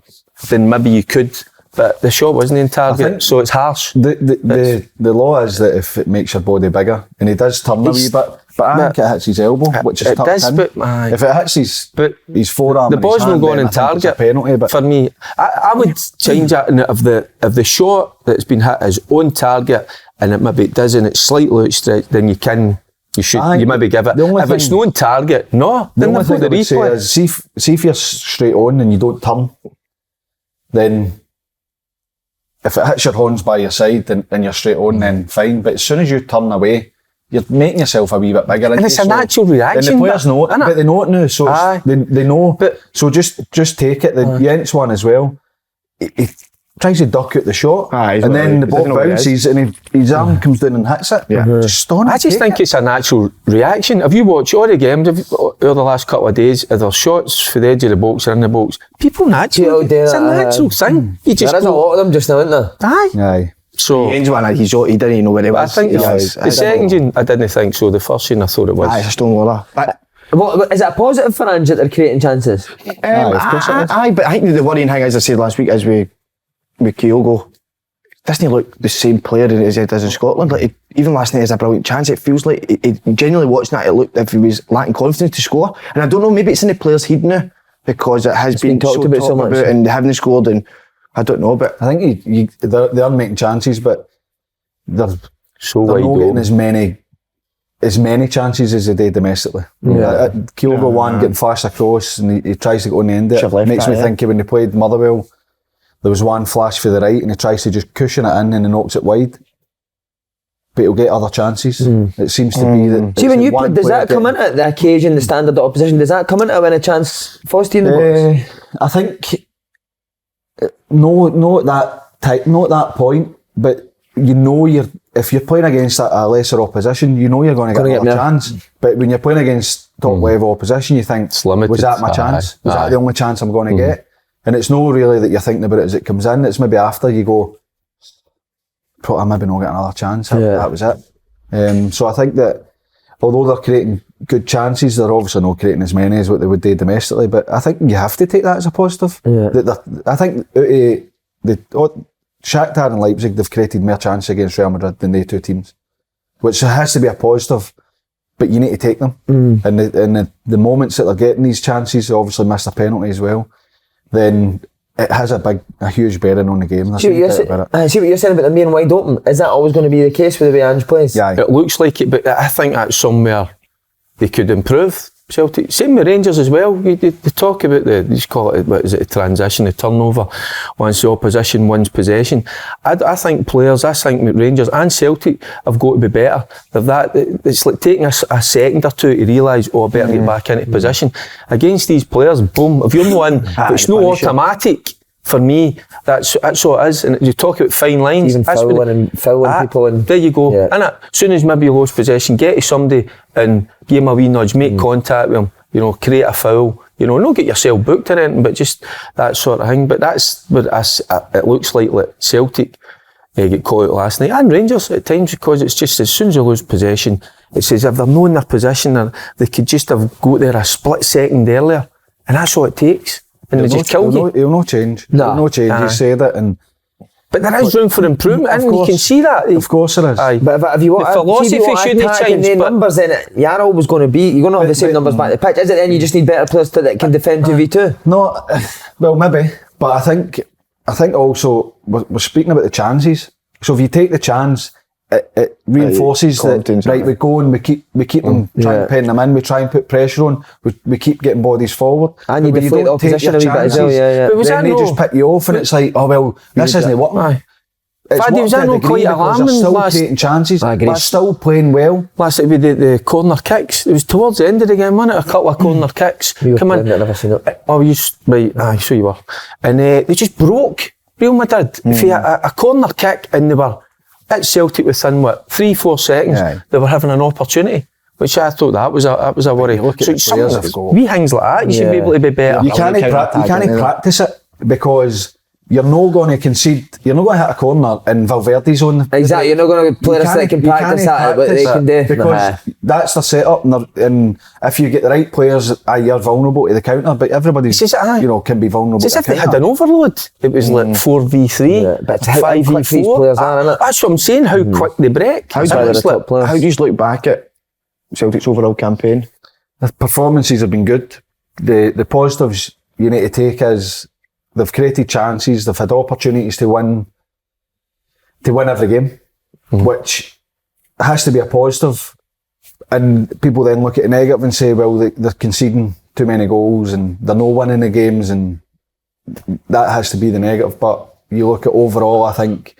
then maybe you could. But the shot wasn't in target, so it's harsh. The law is that if it makes your body bigger, and he does turn a wee bit, but I think it hits his elbow, which is tucked in. If it hits his forearm, the ball's not going in target. Penalty, but for me, I would change that of the shot that's been hit is on target, and it doesn't, it's slightly outstretched, then you maybe give it. If it's not on target, no. The Then only thing I would say replay. is, see if you're straight on and you don't turn, then if it hits your horns by your side and you're straight on, then fine. But as soon as you turn away, you're making yourself a wee bit bigger. And it's a natural reaction. And the players know it, but they know it now. So they know. But so just take it. The Jens one as well. He tries to duck out the shot, and then the ball bounces and his arm comes down and hits it. Yeah. Just I just think it's a natural reaction. Have you watched all the games over the last couple of days? Are there shots for the edge of the box or in the box? People naturally, it's a natural thing. You just there is a lot of them just now, isn't there? Aye. So the one, he didn't even know where it was. I think the second scene, I didn't think so. The first scene, I thought it was. It's a stone waller. What, is it a positive for Ange that they're creating chances? Of course it is. But I think the worrying thing, as I said last week, is with Kyogo, doesn't he look the same player as he does in Scotland? Like even last night, has a brilliant chance. It feels like genuinely watching that, it looked if he was lacking confidence to score. And I don't know, maybe it's in the players' head now because it has been talked about so much, and they haven't scored. And I don't know, but I think they are making chances, but they're not getting as many chances as they did domestically. Kyogo one getting flashed across, and he tries to go on the end of it. Makes me think of when they played Motherwell. There was one flash for the right and he tries to just cushion it in and he knocks it wide. But he'll get other chances. It seems to be that... See, when you put, does that come into the occasion, the standard of opposition, does that come into when a chance Foster in the box? I think... No, at that point, but you know if you're playing against a lesser opposition, you know you're going to get another chance. But when you're playing against top level opposition, you think, was that my chance? Was that the only chance I'm going to get? And it's not really that you're thinking about it as it comes in, it's maybe after you go, I'm maybe not getting another chance. That was it. So I think that although they're creating good chances, they're obviously not creating as many as what they would do domestically, but I think you have to take that as a positive. I think Shakhtar and Leipzig, they've created more chances against Real Madrid than they two teams, which has to be a positive, but you need to take them. And the moments that they're getting these chances, obviously missed a penalty as well, then it has a huge bearing on the game. See what you're saying about them being wide open. Is that always going to be the case with the way Ange plays? Yeah, it looks like it, but I think that's somewhere they could improve. Celtic, same with Rangers as well. They talk about you call it, what is it, a transition, a turnover once the opposition wins possession. I think Rangers and Celtic have got to be better. It's like taking a second or two to realise, I better get back into position. Against these players, boom, if you're not in, it's not automatic. For me, that's all it is. And you talk about fine lines. Even fouling people. And there you go. And as soon as maybe you lose possession, get to somebody and give him a wee nudge, make contact with him, create a foul. Not get yourself booked or anything, but just that sort of thing. But that's what it looks like Celtic get caught out last night. And Rangers at times, because it's just as soon as you lose possession, it's as if they're not in their position, they could just have got there a split second earlier. And that's all it takes. And they just kill you. He'll not change. He'll not change. He said it. But there is room for improvement, and you can see that. Of course there is. But if you want, the philosophy shouldn't change. The numbers in it, you're always going to be. You're going to have the same numbers back the pitch. Is it then you just need better players that can defend 2v2? No, well maybe, but I think also we're speaking about the chances. So if you take the chance, it reinforces that right. We go and we keep them trying to pen them in. We try and put pressure on. We keep getting bodies forward. And you deflate the opposition a wee bit as well. But then they just pick you off, and it's like, this isn't working. Was that not quite alarming? They're still creating chances, but still playing well. Last night with the corner kicks, it was towards the end of the game, wasn't it? A couple of corner kicks. Come in. I've never seen it. So you were. And they just broke Real Madrid. For a corner kick, and they were at Celtic within 3-4 seconds they were having an opportunity, which I thought that was a worry. So wee things like that, you should be able to be better. You can't practice it because you're not going to concede. You're not going to hit a corner in Valverde's zone. Exactly, you're not going to play a second practice that, but they can do. Because that's the setup, and if you get the right players, you're vulnerable to the counter, but everybody can be vulnerable to the counter. If they had an overload, it was like 4v3, but 5v4. That's what I'm saying, how quick they break. How do you look back at Celtic's overall campaign? The performances have been good. The positives you need to take is they've created chances, they've had opportunities to win every game, which has to be a positive. And people then look at the negative and say, well, they're conceding too many goals and they're not winning the games, and that has to be the negative. But you look at overall, I think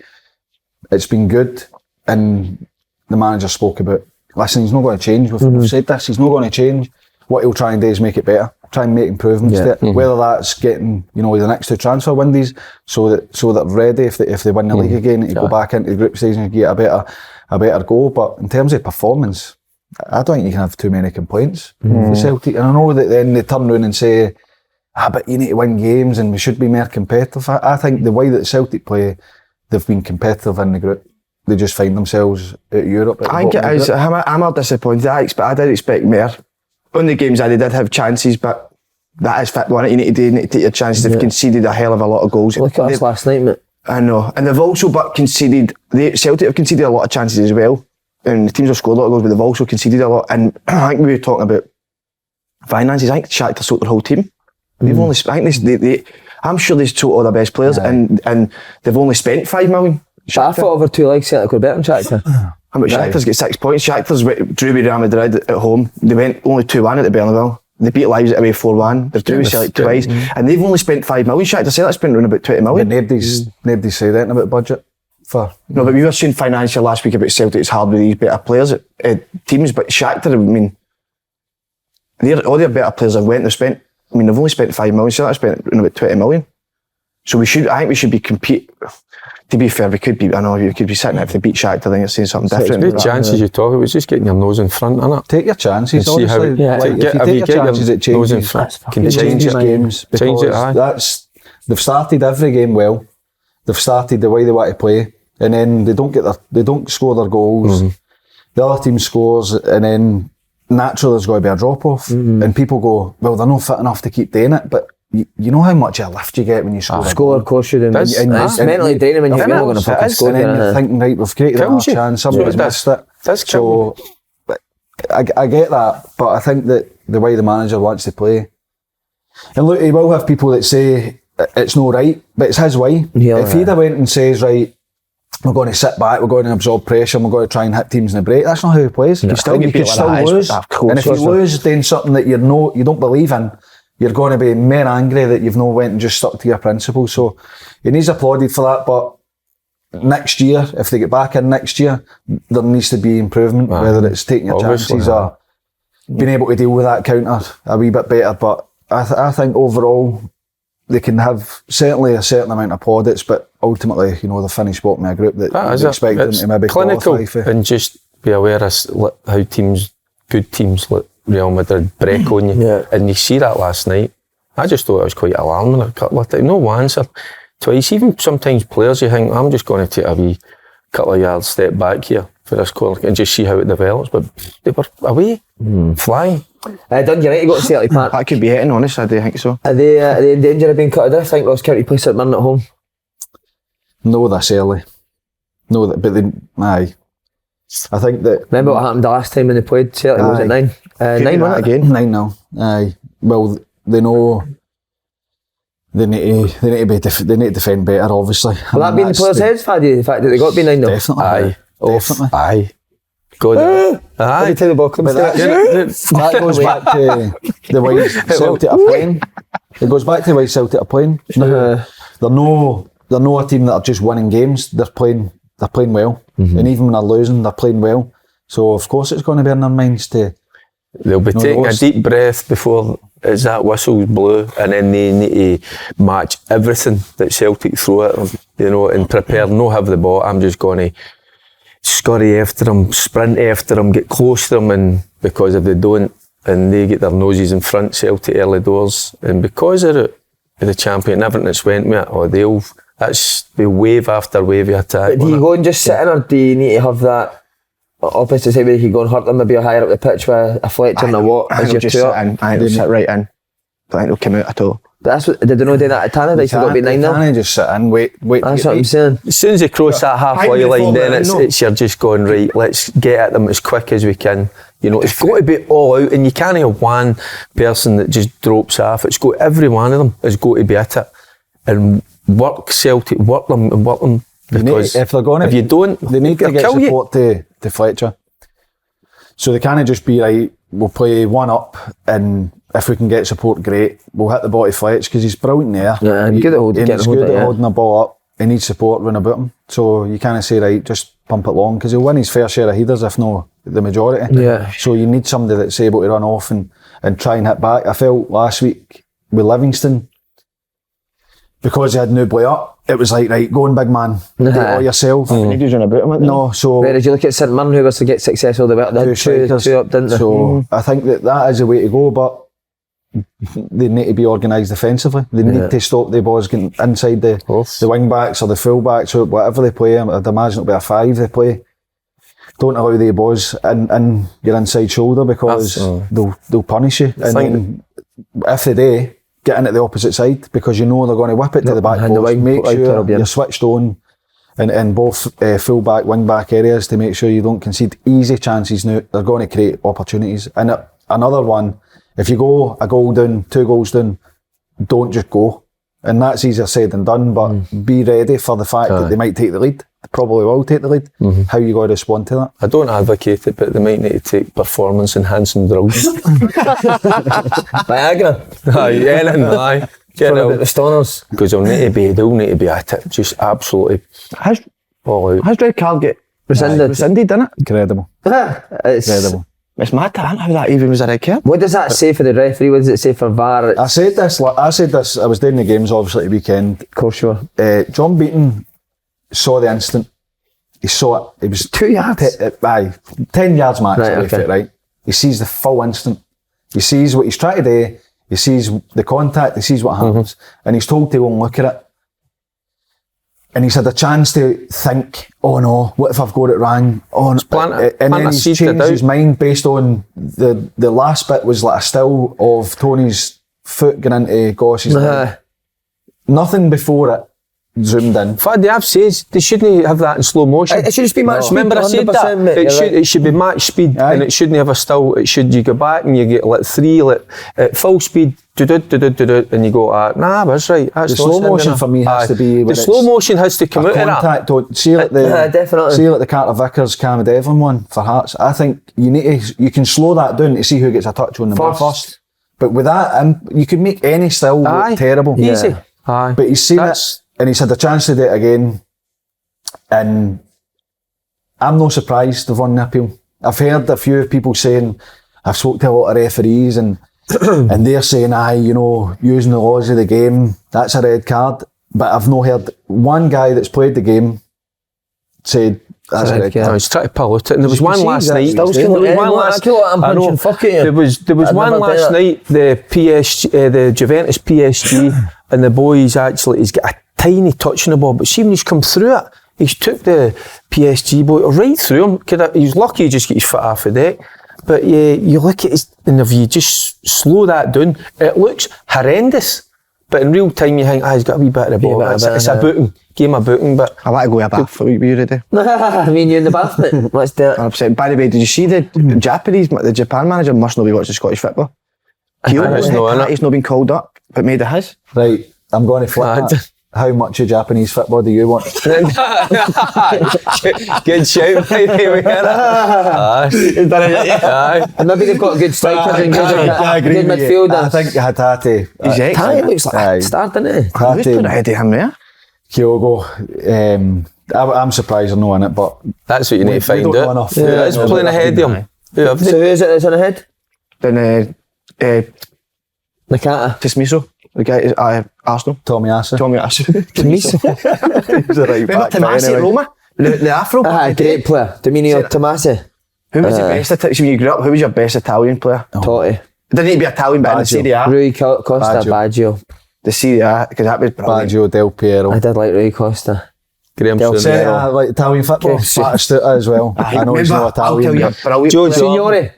it's been good. And the manager spoke about, listen, he's not going to change. We've said this, he's not going to change. What he'll try and do is make it better. Try and make improvements to it. Whether that's getting, the next 2 transfer windows so that they're ready if they win the league again to go back into the group stage and get a better go. But in terms of performance, I don't think you can have too many complaints for Celtic. And I know that then they turn around and say, but you need to win games and we should be more competitive. I think the way that Celtic play, they've been competitive in the group. They just find themselves at Europe. I think it is. I'm disappointed. I did expect more. On the games, they did have chances, but that is what you need to do. You need to take your chances. They've conceded a hell of a lot of goals. Look at us last night, mate. I know. And they've also conceded, Celtic have conceded a lot of chances as well. And the teams have scored a lot of goals, but they've also conceded a lot. And I think we were talking about finances. I think Shakhtar sold their whole team. They've only, I'm sure they've sold all their best players, and they've only spent 5 million. I thought over 2 legs Celtic were better than Shakhtar. How much? Shakhtar's got 6 points. Shakhtar's drew with Real Madrid at home. They went only 2-1 at the Bernabeu. They beat Leipzig away 4-1. They've drew with Celtic twice, and they've only spent 5 million. Shakhtar Celtic spent around about 20 million. But nobody's said anything about budget. No, but we were saying financial last week about Celtic. It's hard with these better players teams, but Shakhtar, all their better players have went. They've only spent 5 million. Celtic spent around about 20 million. So I think we should be compete. To be fair, we could be sitting there if they beat Shakhtar, then you're saying something different. The chances you talk about, it's just getting your nose in front, innit? Take your chances, honestly. If you take your chances, it changes. Nose in front. Can change games because they've started every game well. They've started the way they want to play, and then they don't score their goals. The other team scores, and then naturally there's going to be a drop off, and people go, well, they're not fit enough to keep doing it, but. You know how much a lift you get when you score. Of course you do. It's mentally draining when you're going to fucking score. And then you're thinking, right, we've created a chance, somebody's missed it. So I get that, but I think that the way the manager wants to play, and look, he will have people that say it's not right, but it's his way. If he'd have went and says, right, we're going to sit back, we're going to absorb pressure, and we're going to try and hit teams in the break, that's not how he plays. You can still lose, and if you lose doing something that you don't believe in, you're going to be more angry that you've not went and just stuck to your principles. So he needs applauded for that, but next year, if they get back in next year, there needs to be improvement, whether it's taking your chances or being able to deal with that counter a wee bit better. But I think overall they can have certainly a certain amount of plaudits, but ultimately, the finished bottom of a group that you expect them to maybe clinical qualify for. And just be aware of how good teams like Real Madrid break on you, and you see that last night. I just thought it was quite alarming. A couple of times, no once or twice. Even sometimes players, you think, I'm just going to take a wee couple of yards step back here for this corner and just see how it develops. But they were away, flying. Done, you're right to go to Celtic Park. That could be hitting, honest. I do think so. Are they in danger of being cut out? I think Ross County play St Mirren at home. No, this early. No, but aye. I think that. Remember what happened the last time when they played Celtic? Was it 9? 9 won it again. 9-0. Aye. Well, they know they need to defend better. Obviously. Will that be in the players' heads, Faddy? The fact that they got to be 9-0. Definitely. Aye. Definitely. Aye. God. Aye. Tell the ball comes that goes back to the way Celtic are playing. It goes back to the way Celtic are playing. They're no a team that are just winning games. They're playing well, and even when they're losing, they're playing well. So of course it's going to be in their minds to. They'll be taking a deep breath before as that whistle's blew, and then they need to match everything that Celtic throw at them, and prepare. No have the ball. I'm just going to scurry after them, sprint after them, get close to them, and because if they don't, and they get their noses in front, Celtic early doors, and because of the champion, everything that's went with it, that's the wave after wave of attack. But do you go and just sit in, or do you need to have that opposite side where you can go and hurt them, maybe higher up the pitch with a Fletcher and a what? I think they'll just sit in. I think they'll sit right in. I think they'll come out at all. That's what, did they not do that at Tannadice? They got to be 9 now. Can't just sit in, wait. That's what I'm saying. As soon as they cross that halfway line, then it's you're just going, right, let's get at them as quick as we can. You know, it's got to be all out, and you can't have one person that just drops off. It's got, every one of them has got to be at it. And work Celtic, work them. Because if they're going to, if you don't, they need to get support to Fletcher. So they can't just be right, we'll play one up, and if we can get support, great. We'll hit the ball to Fletch because he's brilliant there. Yeah, and good at holding the ball up. He needs support run about him. So you can't say, right, just pump it long, because he'll win his fair share of headers, if not the majority. Yeah. So you need somebody that's able to run off and try and hit back. I felt last week with Livingston, because he had Newbley up, it was like, right, go on, big man, do it all yourself. He was on about him. No, so... Whereas you look at St Mirren, who was to get successful, they had two up, didn't they? So I think that is the way to go, but they need to be organised defensively. They need to stop the balls getting inside the wing backs or the full backs, or whatever they play. I'd imagine it'll be a 5 they play. Don't allow the balls in your inside shoulder, because they'll punish you. And then if they do, get into the opposite side, because you know they're going to whip it to the back post. Make sure you're switched on in both full back, wing back areas, to make sure you don't concede easy chances. Now they're going to create opportunities. And another one, if you go a goal down, 2 goals down, don't just go. And that's easier said than done, but be ready for the fact that they might take the lead. They probably will take the lead. How you got to respond to that? I don't advocate it, but they might need to take performance enhancing drugs. Viagra. Aye. Get out the stoners. Because they'll need to be at it. Just absolutely all out. Has red card get rescinded, didn't it? Incredible. Incredible. It's mad, I don't know how that even was a red card. What does that say for the referee? What does it say for VAR? I said this, I was doing the games obviously at the weekend. Of course you were. John Beaton saw the instant. He saw it. It was 2 yards. 10 yards max away from it, right? He sees the full instant. He sees what he's trying to do. He sees the contact. He sees what happens. And he's told to go and look at it. And he's had a chance to think, oh no, what if I've got it wrong? Oh, and then he's changed his mind based on the last bit was like a still of Tony's foot going into Goss's leg. Nothing before it zoomed in. What the app says, they shouldn't have that in slow motion. It should just be match speed. Remember I said that? Mate, it should be match speed, and it shouldn't have a still. It should, you go back and you get like 3 at full speed, and you go, nah, that's right. That's the slow motion for me has to be... The slow motion has to come out of that. See like definitely. See like the Carter Vickers, Cam Devlin one for Hearts. I think you can slow that down to see who gets a touch on the ball first. But with that, you can make any still look terrible. Easy. But he's seen it, and he's had the chance to do it again, and I'm not surprised they've won the appeal. I've heard a few people saying, I've spoken to a lot of referees, and and they're saying, using the laws of the game, that's a red card. But I've not heard one guy that's played the game said that's a red card. I was trying to pull out it, and there was one last night. There was one last night. The Juventus PSG, and the boys actually, he's got a tiny touch on the ball, but see when he's come through it, he's took the PSG boy right through him. He's lucky he just got his foot off the deck. But you look at his, and if you just slow that down, it looks horrendous. But in real time, you think, he's got a wee bit of the ball. It's a booting. Game of booting, but... I want to go to a bath. What were you ready? I mean, you in the bath, mate. Let's do it. 100%. By the way, did you see the Japan manager must not be watching Scottish football? He's not been called up, but made it his. Right, I'm going to flip that. How much of Japanese football do you want? Good shout, by the way. And maybe they've got good strikers and good midfielders. I think Hatate. He's excellent. He looks like a star, doesn't he? Who's put ahead of him there? Kyogo. I'm surprised they're not in it, but... That's what you need to find out. Who is playing ahead of him? So who is it that's on ahead? Then Nakata. Tismiso. The guy is Arsenal. Tommy Asu. He's a right back. Tomasi at Roma? The Afro. Great player. Dominio Tomasi. Who was the best? When you grew up, who was your best Italian player? Totti. It didn't need to be Italian, but in the Serie A. Rui Costa, Baggio. The Serie A, because that was brilliant. Baggio, Del Piero. I did like Rui Costa. Graham Del Souness. Piero. I like Italian football. Batistuta as well. I know he's not I'll tell you, Italian. brilliant. Joe Signore.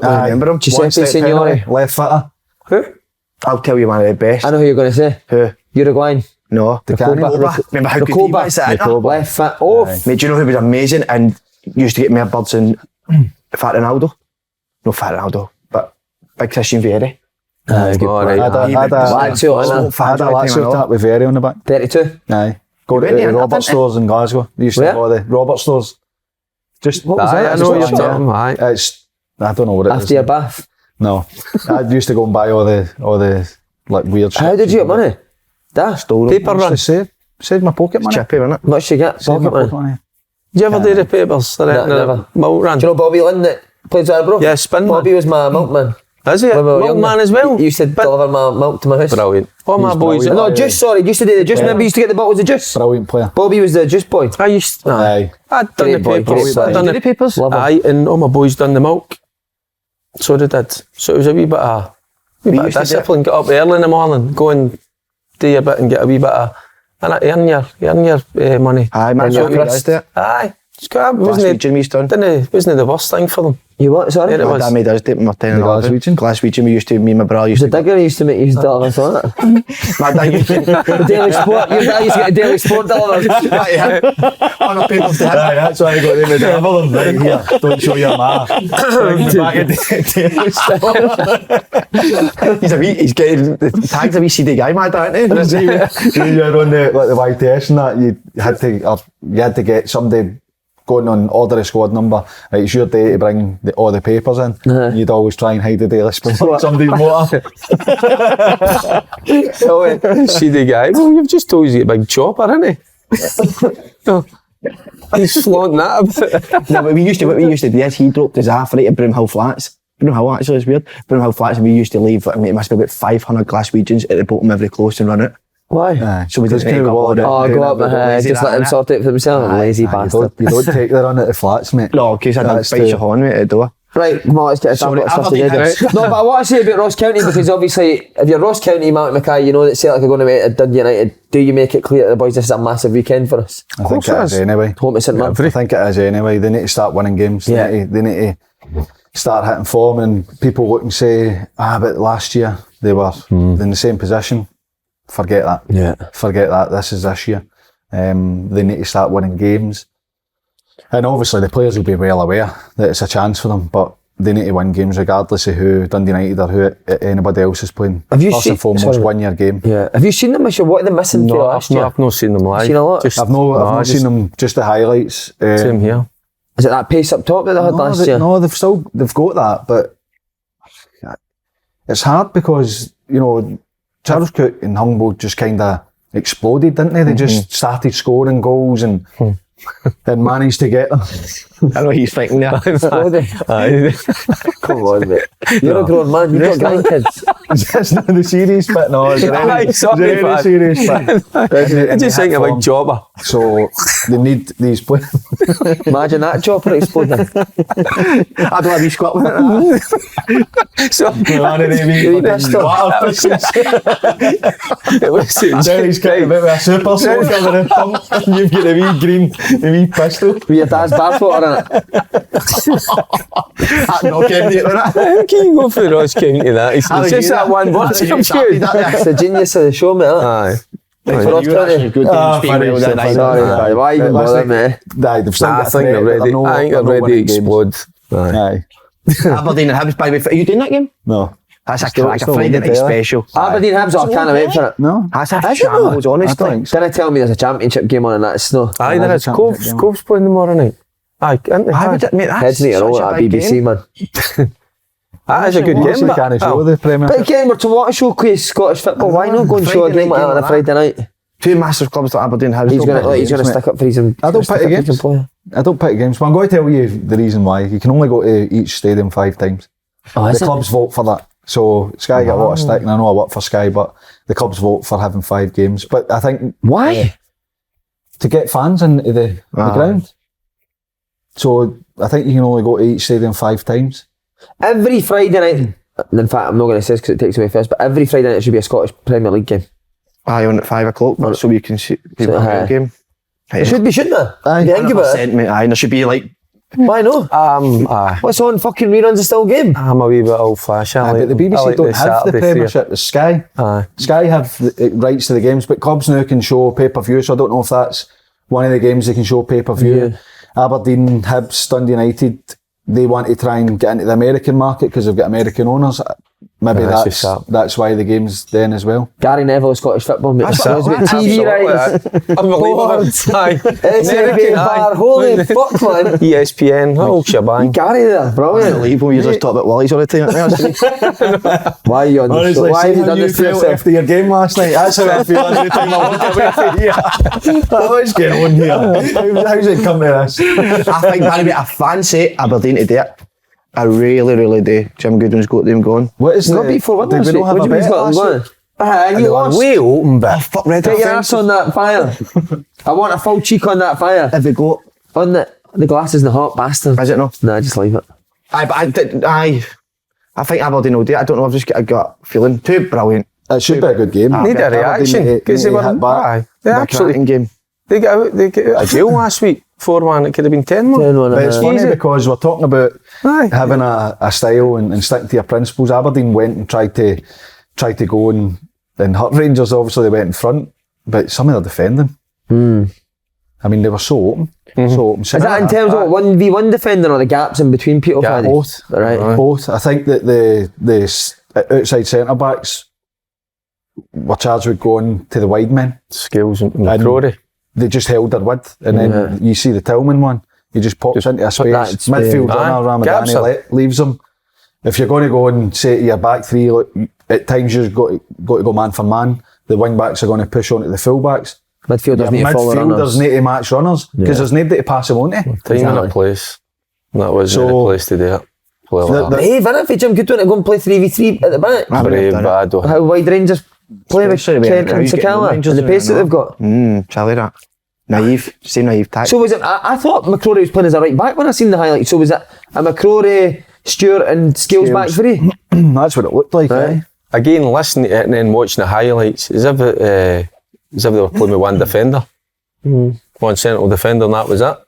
I remember him. Giuseppe One step Signore. penalty. Left footer. Who? I'll tell you one of the best. I know who you're going to say. Who? Uruguayan. No. Recoba. Remember how good he was at it? Left foot. Oh, Mate, do you know who was amazing and used to get more birds than Fat Ronaldo? No, Fat Ronaldo, but Big Christian Vieri. good Alright. player. Lazio, innit? I had a Lazio tap with Very on the back. 32. Aye. Go to went there, the Robert didn't stores in Glasgow. They used to Where? have all the Robert stores. Just what was Aye, that? I Just know one, you're yeah. talking, aye. It's I don't know what it is. After your bath. No, I used to go and buy all the like weird shit. How did you get money? That. Paper run. Saved my pocket money. Chippy, wasn't it? Much you get? Saved my Pocket pocket money. money. Did you ever do the papers? No, never. Milk run. Do you know Bobby Lynn that plays at Arbroath? Yeah, spin Bobby man. was my milkman. Is he? When we were younger. Milkman as well? He used to deliver my milk to my house. Brilliant. All my He's boys. brilliant. No, juice, sorry. He used to do the juice. Remember, he used to get the bottles of juice. Brilliant player. Bobby was the juice boy. I used to. Aye. I'd done Great the boy, papers. great I'd boy. done Did the papers? Love him. Aye, and all my boys done the milk. So they did. So it was a wee bit of used to do discipline. Get up early in the morning, go and do your bit and get a wee bit of, and earn your money. Aye, man, Yeah, so we Christ. does it. Aye. It's good. Last week, Jimmy's done. Wasn't the worst thing for them. You what? Sorry? Yeah, it My was. dad made us do it with my 10 and 11. Glaswegian? Glaswegian, we used to, me and my brother used The to. digger used to make you deliver something. My dad used to. The Daily Sport. Your dad used to get a Daily Sport delivered. On a papers to him. That's why I got them to deliver them. Right here, don't show your ma. He's getting the tags a wee CD guy, my dad, isn't he? When you're on the YTS and that, you had to get somebody going on order a squad number. Right, it's your day to bring all the papers in. You'd always try and hide the Daily Sport on somebody's motor. See the guy. Well, you've just told us he's a big chopper, isn't he? No. He's flaunting that a bit. No, but what we used to do is he dropped his half right at Broomhill Flats. Broomhill, actually, it's weird. Broomhill Flats, and we used to leave, I mean, it must be about 500 Glaswegians at the bottom of every close and run it. Why? So we just kind of go all Go up and just let him sort it for himself. Lazy bastard. You don't take the run at the flats, mate. No, because I don't That's bite the- your horn at the door. Right, come on, let's get a Sorry, sample of Aberdeen stuff together. No, but I want to say about Ross County, because obviously, if you're Ross County, Mark Mackay, you know that Celtic are going to meet at Dundee United. Do you make it clear to the boys this is a massive weekend for us? I think it is anyway. Home to St Mirren. I think it is anyway. They need to start winning games. Yeah. They need to start hitting form, and people look and say, but last year they were in the same position. Forget that. Yeah. Forget that. This is this year. They need to start winning games. And obviously the players will be well aware that it's a chance for them, but they need to win games regardless of who Dundee United or who anybody else is playing. Have you First seen- and foremost, sorry. win your game. Yeah. Have you seen them? What are they missing for last year? I've not seen them live. Seen a lot? Just, I've not seen them, just the highlights. Same here. Is it that pace up top that they had last year? No, they've got that, but it's hard because, you know, Charles Cook and Humboldt just kind of exploded, didn't they? They just started scoring goals and managed to get them. I know what he's thinking there. Come on, mate. You're a grown man. You've got grandkids. That's not the serious bit, no. Is there any, Sorry, is there any man. serious bit? I just think a big jobber. So they need these players. Imagine that chopper exploding. I don't have you squat with it. So, it was Jerry's got a bit of a super soaker with a pump, and you've got a wee pistol. With your dad's barefoot in it. No, Kennedy, How can you go for Ross County that? It's just that one word. I'm sure. It's the genius of the show, mate. Aye. For Ross County. Sorry, why even bother, mate? They've still I got think they're ready. I think they're ready to explode. Aye. Aberdeen and Hibs, by the way. Are you doing that game? No. That's a Still Friday night there. special. Aberdeen Hibs, I can't wait for it. No. That's a shambles, honestly. think so. Didn't tell me there's a championship game on and that's no. Aye, there is. Cove's playing tomorrow night. Aye, isn't Why would it? it, mate, that's Heads need to roll such at a big BBC, game. man. That is a good game, They can't show but the Premier. But again, we're to watch a show with Scottish football. Why not go and show a Friday game night like that on a game Friday night? Two massive clubs like Aberdeen and Hibs. He's don't going pick to games, stick up for his. I don't pick against. I don't pick games, but I'm going to tell you the reason why. You can only go to each stadium 5 times. Oh, The clubs vote for that. So Sky get a lot of stick, and I know I work for Sky, but the clubs vote for having 5 games. But I think Why? to get fans into the ground. So I think you can only go to each stadium 5 times. Every Friday night, in fact, I'm not going to say this because it takes away first, but every Friday night there should be a Scottish Premier League game. Aye, on at 5 o'clock, so we can see the game. It should be, shouldn't there? Aye, You think about it? mate, aye, and there should be like... Why not? Aye. What's on fucking reruns of still game? I'm a wee bit old-fashioned. But the BBC don't have the Premiership. The Sky. Aye. Sky have the rights to the games, but clubs now can show pay-per-view, so I don't know if that's one of the games they can show pay-per-view. Yeah. Aberdeen, Hibs, Dundee United, they want to try and get into the American market because they've got American owners. Maybe that's why the game's then as well. Gary Neville, Scottish football, mate. TV rights. Unbelievable. Aye. SFA bar, holy fuck, man. ESPN, whole shebang. Gary there, brilliant. Unbelievable, you just talk about Willies all the time. Why are you on the show? Why have you done this to felt yourself? after your game last night? That's how I feel every time I walk away from here. What's going on here? How's it come to this? I think, Barry, I fancy Aberdeen to do it. I really do. Jim Goodwin's got them going. What is Not beat 4-1 did last we week. not have What a do you mean he's bet got them last going? week? You lost. Way open, but Fuck, red Get your ass on that fire. I want a full cheek on that fire. Have they got... On the glasses and the hot bastard. Is it not? Nah, just leave it. Aye, but I think Aberdeen will do it. I don't know, I've just got a gut feeling. Too brilliant. It should be a good game. need a reaction because they were hit back. They absolutely game. they got a jail last week. 4-1. It could have been 10-1. But it's funny Easy. because we're talking about Aye. having a style and sticking to your principles. Aberdeen went and tried to go and hurt Rangers. Obviously they went in front, but some of their defending. I mean, they were so open. So open. Is that in terms of 1v1 defending or the gaps in between people? Yeah, Paddy? both. Right. Both. I think that the outside centre backs were charged with going to the wide men. Skills and McCrory. They just held their width, and then you see the Tillman one. He just pops into a that space. space. Midfield Aye, runner gaps Ramadani leaves him. If you're going to go and say to your back three, look, at times you've got to go man for man. The wing backs are going to push onto the full backs. Midfielders need to follow runners. Midfielders need to match runners because there's nobody to pass them on to. Time and a place. That wasn't the place to do it. Play like that. Brave, innit, for Jim Goodwin to go and play 3v3 at the back. Brave, bad. How wide Rangers play with Especially Kent when and Crow's getting Sakala and Rangers the pace that doing they've got. Charlie that. Naive, same naive tactic. So was it, I thought McCrory was playing as a right back when I seen the highlights. So was it a McCrory, Stewart and Scales back three? That's what it looked like. Right. Again, listening to it and then watching the highlights, as if they were playing with one defender. One central defender, and that was it.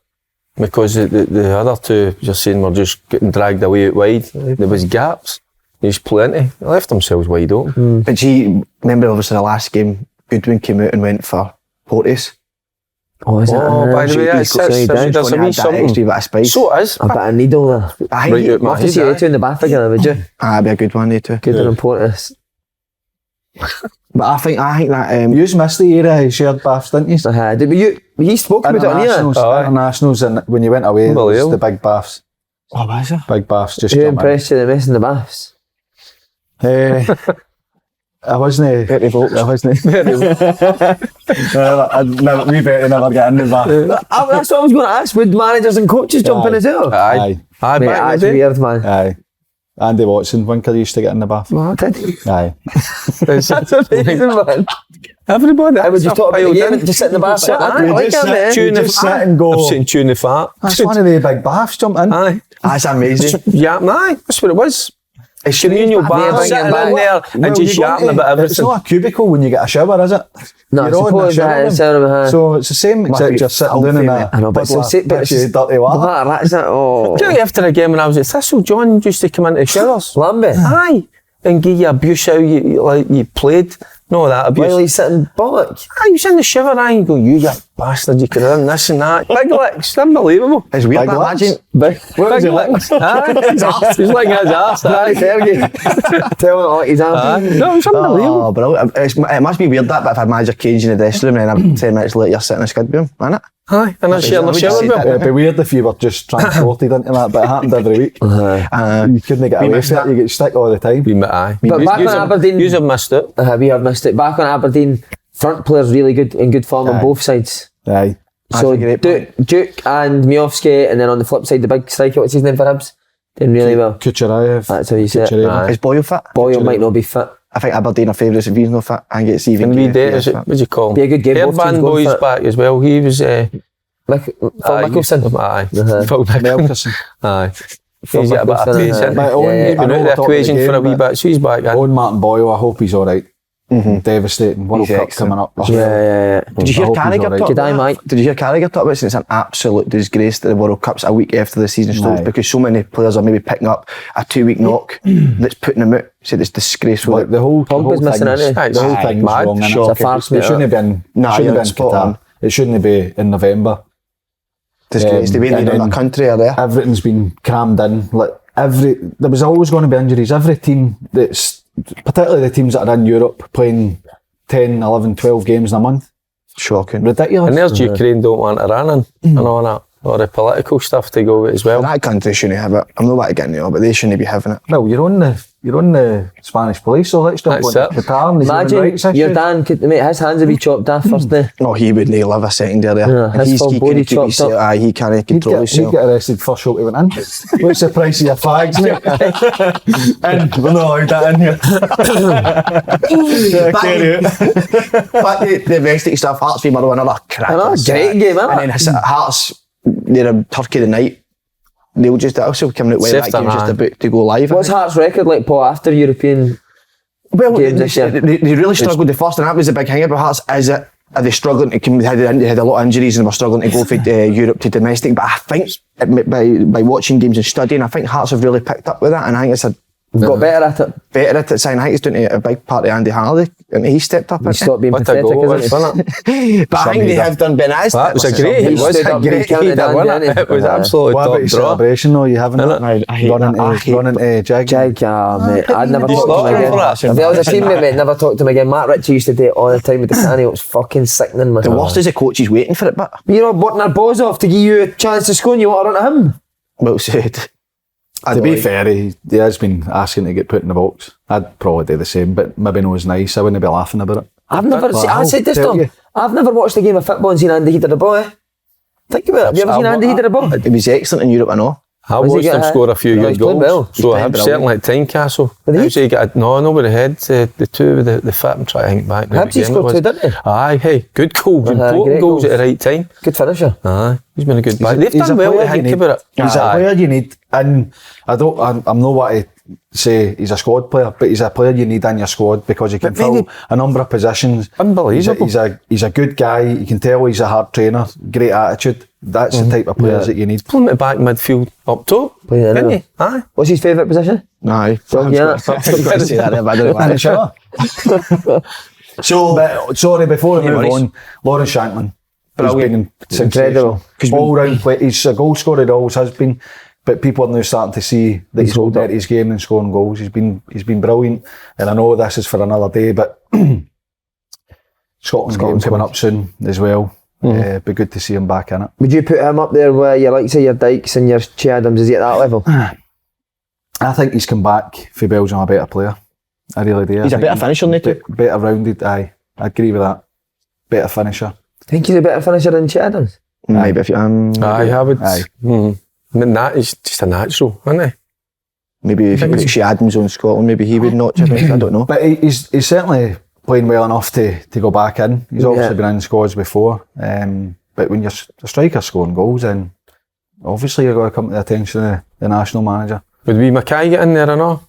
Because the other two, you're saying, were just getting dragged away out wide. There was gaps. There's plenty. They left themselves wide open. But gee, remember obviously the last game, Goodwin came out and went for Portis. Oh, is it? By the way, there's a wee something. Extra bit of spice. So it is. A bit of needle there. Aye, Right out my Love to see head, you two in the bath together, would you? that'd be a good one, they too. Good and important. But I think that You missed the era he shared baths, didn't you? You spoke about it on here. Internationals, and when you went away, there was Unbelievable. the big baths. oh, was it? Big baths. Just Who jump in. impressed you the most in the baths? I wasn't. Very votes. I wasn't. We better never get in the bath. That's what I was going to ask. Would managers and coaches jump in as well? Aye. Aye, Mate, back in that's the day. weird, man. Aye. Andy Watson, Winker used to get in the bath. Well, did he? Aye. That's amazing, man. Everybody. I would just talk about the game and just sit in the bath. Sit I there. like Just that, man. sit- you just sit and go. I've seen Tune the Fat. That's one of the big baths, jump in. Aye. That's amazing. Yeah, aye. That's what it was. It's Communal strange, bar, but sitting in back. there and Well, just you go yapping into- about It's everything. not a cubicle when you get a shower, is it? No, I You're all in suppose the shower that is room. So it's the same, except be you're sitting down in a I know, but so puddle sit, but of it's dirty just water. That's it. Oh, Really, after a game when I was at Thistle, John used to come into the showers. Lambie. Aye. And give you abuse how you played. No, that abuse. While he's sitting bollock. Aye, he was in the shower, aye, and go, you bastard, you could have done this and that. Big licks, unbelievable. It's weird, Big but licks. imagine. What was Big he like? licks. Aye. He's licking his arse. Aye, Aye. Fergie. Tell him what he's Aye. having. No, it was unbelievable. Oh, bro, it must be weird that, but if a manager caged in the dressing room and then 10 minutes later you're sitting in a skid room, isn't it? Aye, and that's sharing the would shower say bill. that. It'd be weird if you were just transported into that, but it happened every week. You couldn't get away missed with it, that. you get stuck all the time. Aye. But back Yous on have- Aberdeen- yous have missed it. We have missed it. Back on Aberdeen, front players really good, in good form on Aye. both sides. Aye. So a great Duke and Miofsky, and then on the flip side, the big striker, what's his name for Hibs? Doing really well. Kucherayev. That's how you say it. Kuchereva. Aye. Is Boyle fit? Boyle might not be fit. I think Aberdeen are favourites if he's not fit. I think it's even. Can we date? What do you call him? Be a good game. Both teams Van going Boy's fit. back as well. He was. Phil Mickelson. Aye. Uh-huh. Phil Mickelson. Aye. He's got a bit of pace, hasn't he? But Owen- Yeah, He's been I know out we're of the talking equation the for a game, wee but- bit, so he's back in. Owen Martin Boyle, I hope he's alright. Devastating. World He's Cup excellent. coming up. Yeah. Did you hear I hope he's Carragher alright. talk Good eye, about Mike. that? Did you hear Carragher talk about it? It's an absolute disgrace that the World Cup's a week after the season starts Aye. because so many players are maybe picking up a 2-week knock that's putting them out. Said it's disgraceful. Like the whole Pogba's missing, thing's- isn't he? the whole Aye, thing's mad. wrong, innit? It's a farce, It mate. shouldn't have been. Nah, Shouldn't you're have been spot Qatar. on. It shouldn't be in November. Disgrace. The way they and run then the country are there. Everything's been crammed in. Like there was always going to be injuries. Every team that's, particularly the teams that are in Europe, playing 10, 11, 12 games in a month. Shocking. Ridiculous. And there's Ukraine don't want to run in and all that. Or the political stuff to go with as well. That country shouldn't have it. I'm not about to get into it, but they shouldn't be having it. Well, you're on the Spanish police, so let's jump on That's to it. Qatar and the human Imagine rights issue. your Dan could, mate, his hands would be chopped off first day. No, he wouldn't live a second there. Yeah, And his full he body couldn't keep chopped himself. up. Aye, he can't control He'd himself. get arrested first show he went in. What's the price of your fags, mate? And we're not allowed that in here. But the domestic stuff, Hearts v Motherwell, another crack. Another great game, isn't And then Hearts, they're in Turkey tonight. They'll just also coming out with that Saved game's their just hand. about to go live. What's Hearts' record like, Paul, after European? Well, games this year? they really struggled the first, and that was the big thing about Hearts. Is it? Are they struggling to come? They had a lot of injuries and were struggling to go from Europe to domestic. But I think by watching games and studying, I think Hearts have really picked up with that, and I think it's Got better at it. better at it. Saying I think it's doing a big part of Andy Harley, and he stepped up. He stopped being What a pathetic, goal it was, isn't wasn't it? But I think they have done Benaz. That was a great He hit. It was stood a up great and counted hit, down, wasn't didn't it? It was he? absolutely What about top your draw. celebration though? You haven't Innit? it? I hate Running that. I hate to Jag. Jag, mate, I'd never You talk to him slaughtered again. for that? If there was a teammate, mate, never talk to him again. Matt Ritchie used to do it all the time with the canny. It was fucking sickening, man. The worst is the coach is waiting for it, but You're all working our balls off to give you a chance to score and you want to run at him. well said. To be fair, he has been asking to get put in the box. I'd probably do the same, but maybe not as nice. I wouldn't be laughing about it. I've never Well, seen, I I'll said this tell to him, you. I've never watched a game of football and seen Andy header the ball. Think about it. Have you ever seen Andy header the ball? It was excellent in Europe, I know. I Was he watched him get a- score a few Yeah, good he's playing goals. well. He's So playing I'm brilliant. certainly at Tynecastle. Did he? Actually got no, with the head. The two with the fit. I'm trying to think back. Hibs, he scored two, didn't he? Aye, hey, good goals, important great goals at goals. the right time. Good finisher. Aye, he's been a good back. They've He's done a well player to you think need. about it. He's a Aye. player you need, and I'm not what to say he's a squad player, but he's a player you need in your squad because he can But maybe- fill a number of positions. Unbelievable. He's a good guy. You can tell he's a hard trainer, great attitude. That's the type of players that you need. Pulling it back midfield up top. Playing it Didn't now. he? Aye. What's his favourite position? Aye. Yeah. I was going to say that, but I don't And know. sure. So, But, sorry, before we No move worries. on, Lawrence Shankland. Brilliant. He's been Incredible. sensational. All round play. He's a goal scorer, he always has been. But people are now starting to see that he's holding out his game and scoring goals. He's been brilliant. And I know this is for another day, but Scotland's game coming up soon as well. Be good to see him back in it. Would you put him up there where you like say your Dykes and your Che Adams? Is he at that level? I think he's come back for Belgium a better player. I really do. He's a better finisher than they do. Better rounded, aye. I agree with that. Better finisher. Think he's a better finisher than Che Adams? Maybe if you, Aye, I would. Aye. That is just a natural, isn't he? maybe if you put Shea Adams on Scotland, maybe he would notch him. I don't know. But he's certainly playing well enough to go back in. He's obviously been in squads before. But when you're a striker scoring goals, then obviously you've got to come to the attention of the national manager. Would we Mackay get in there or not?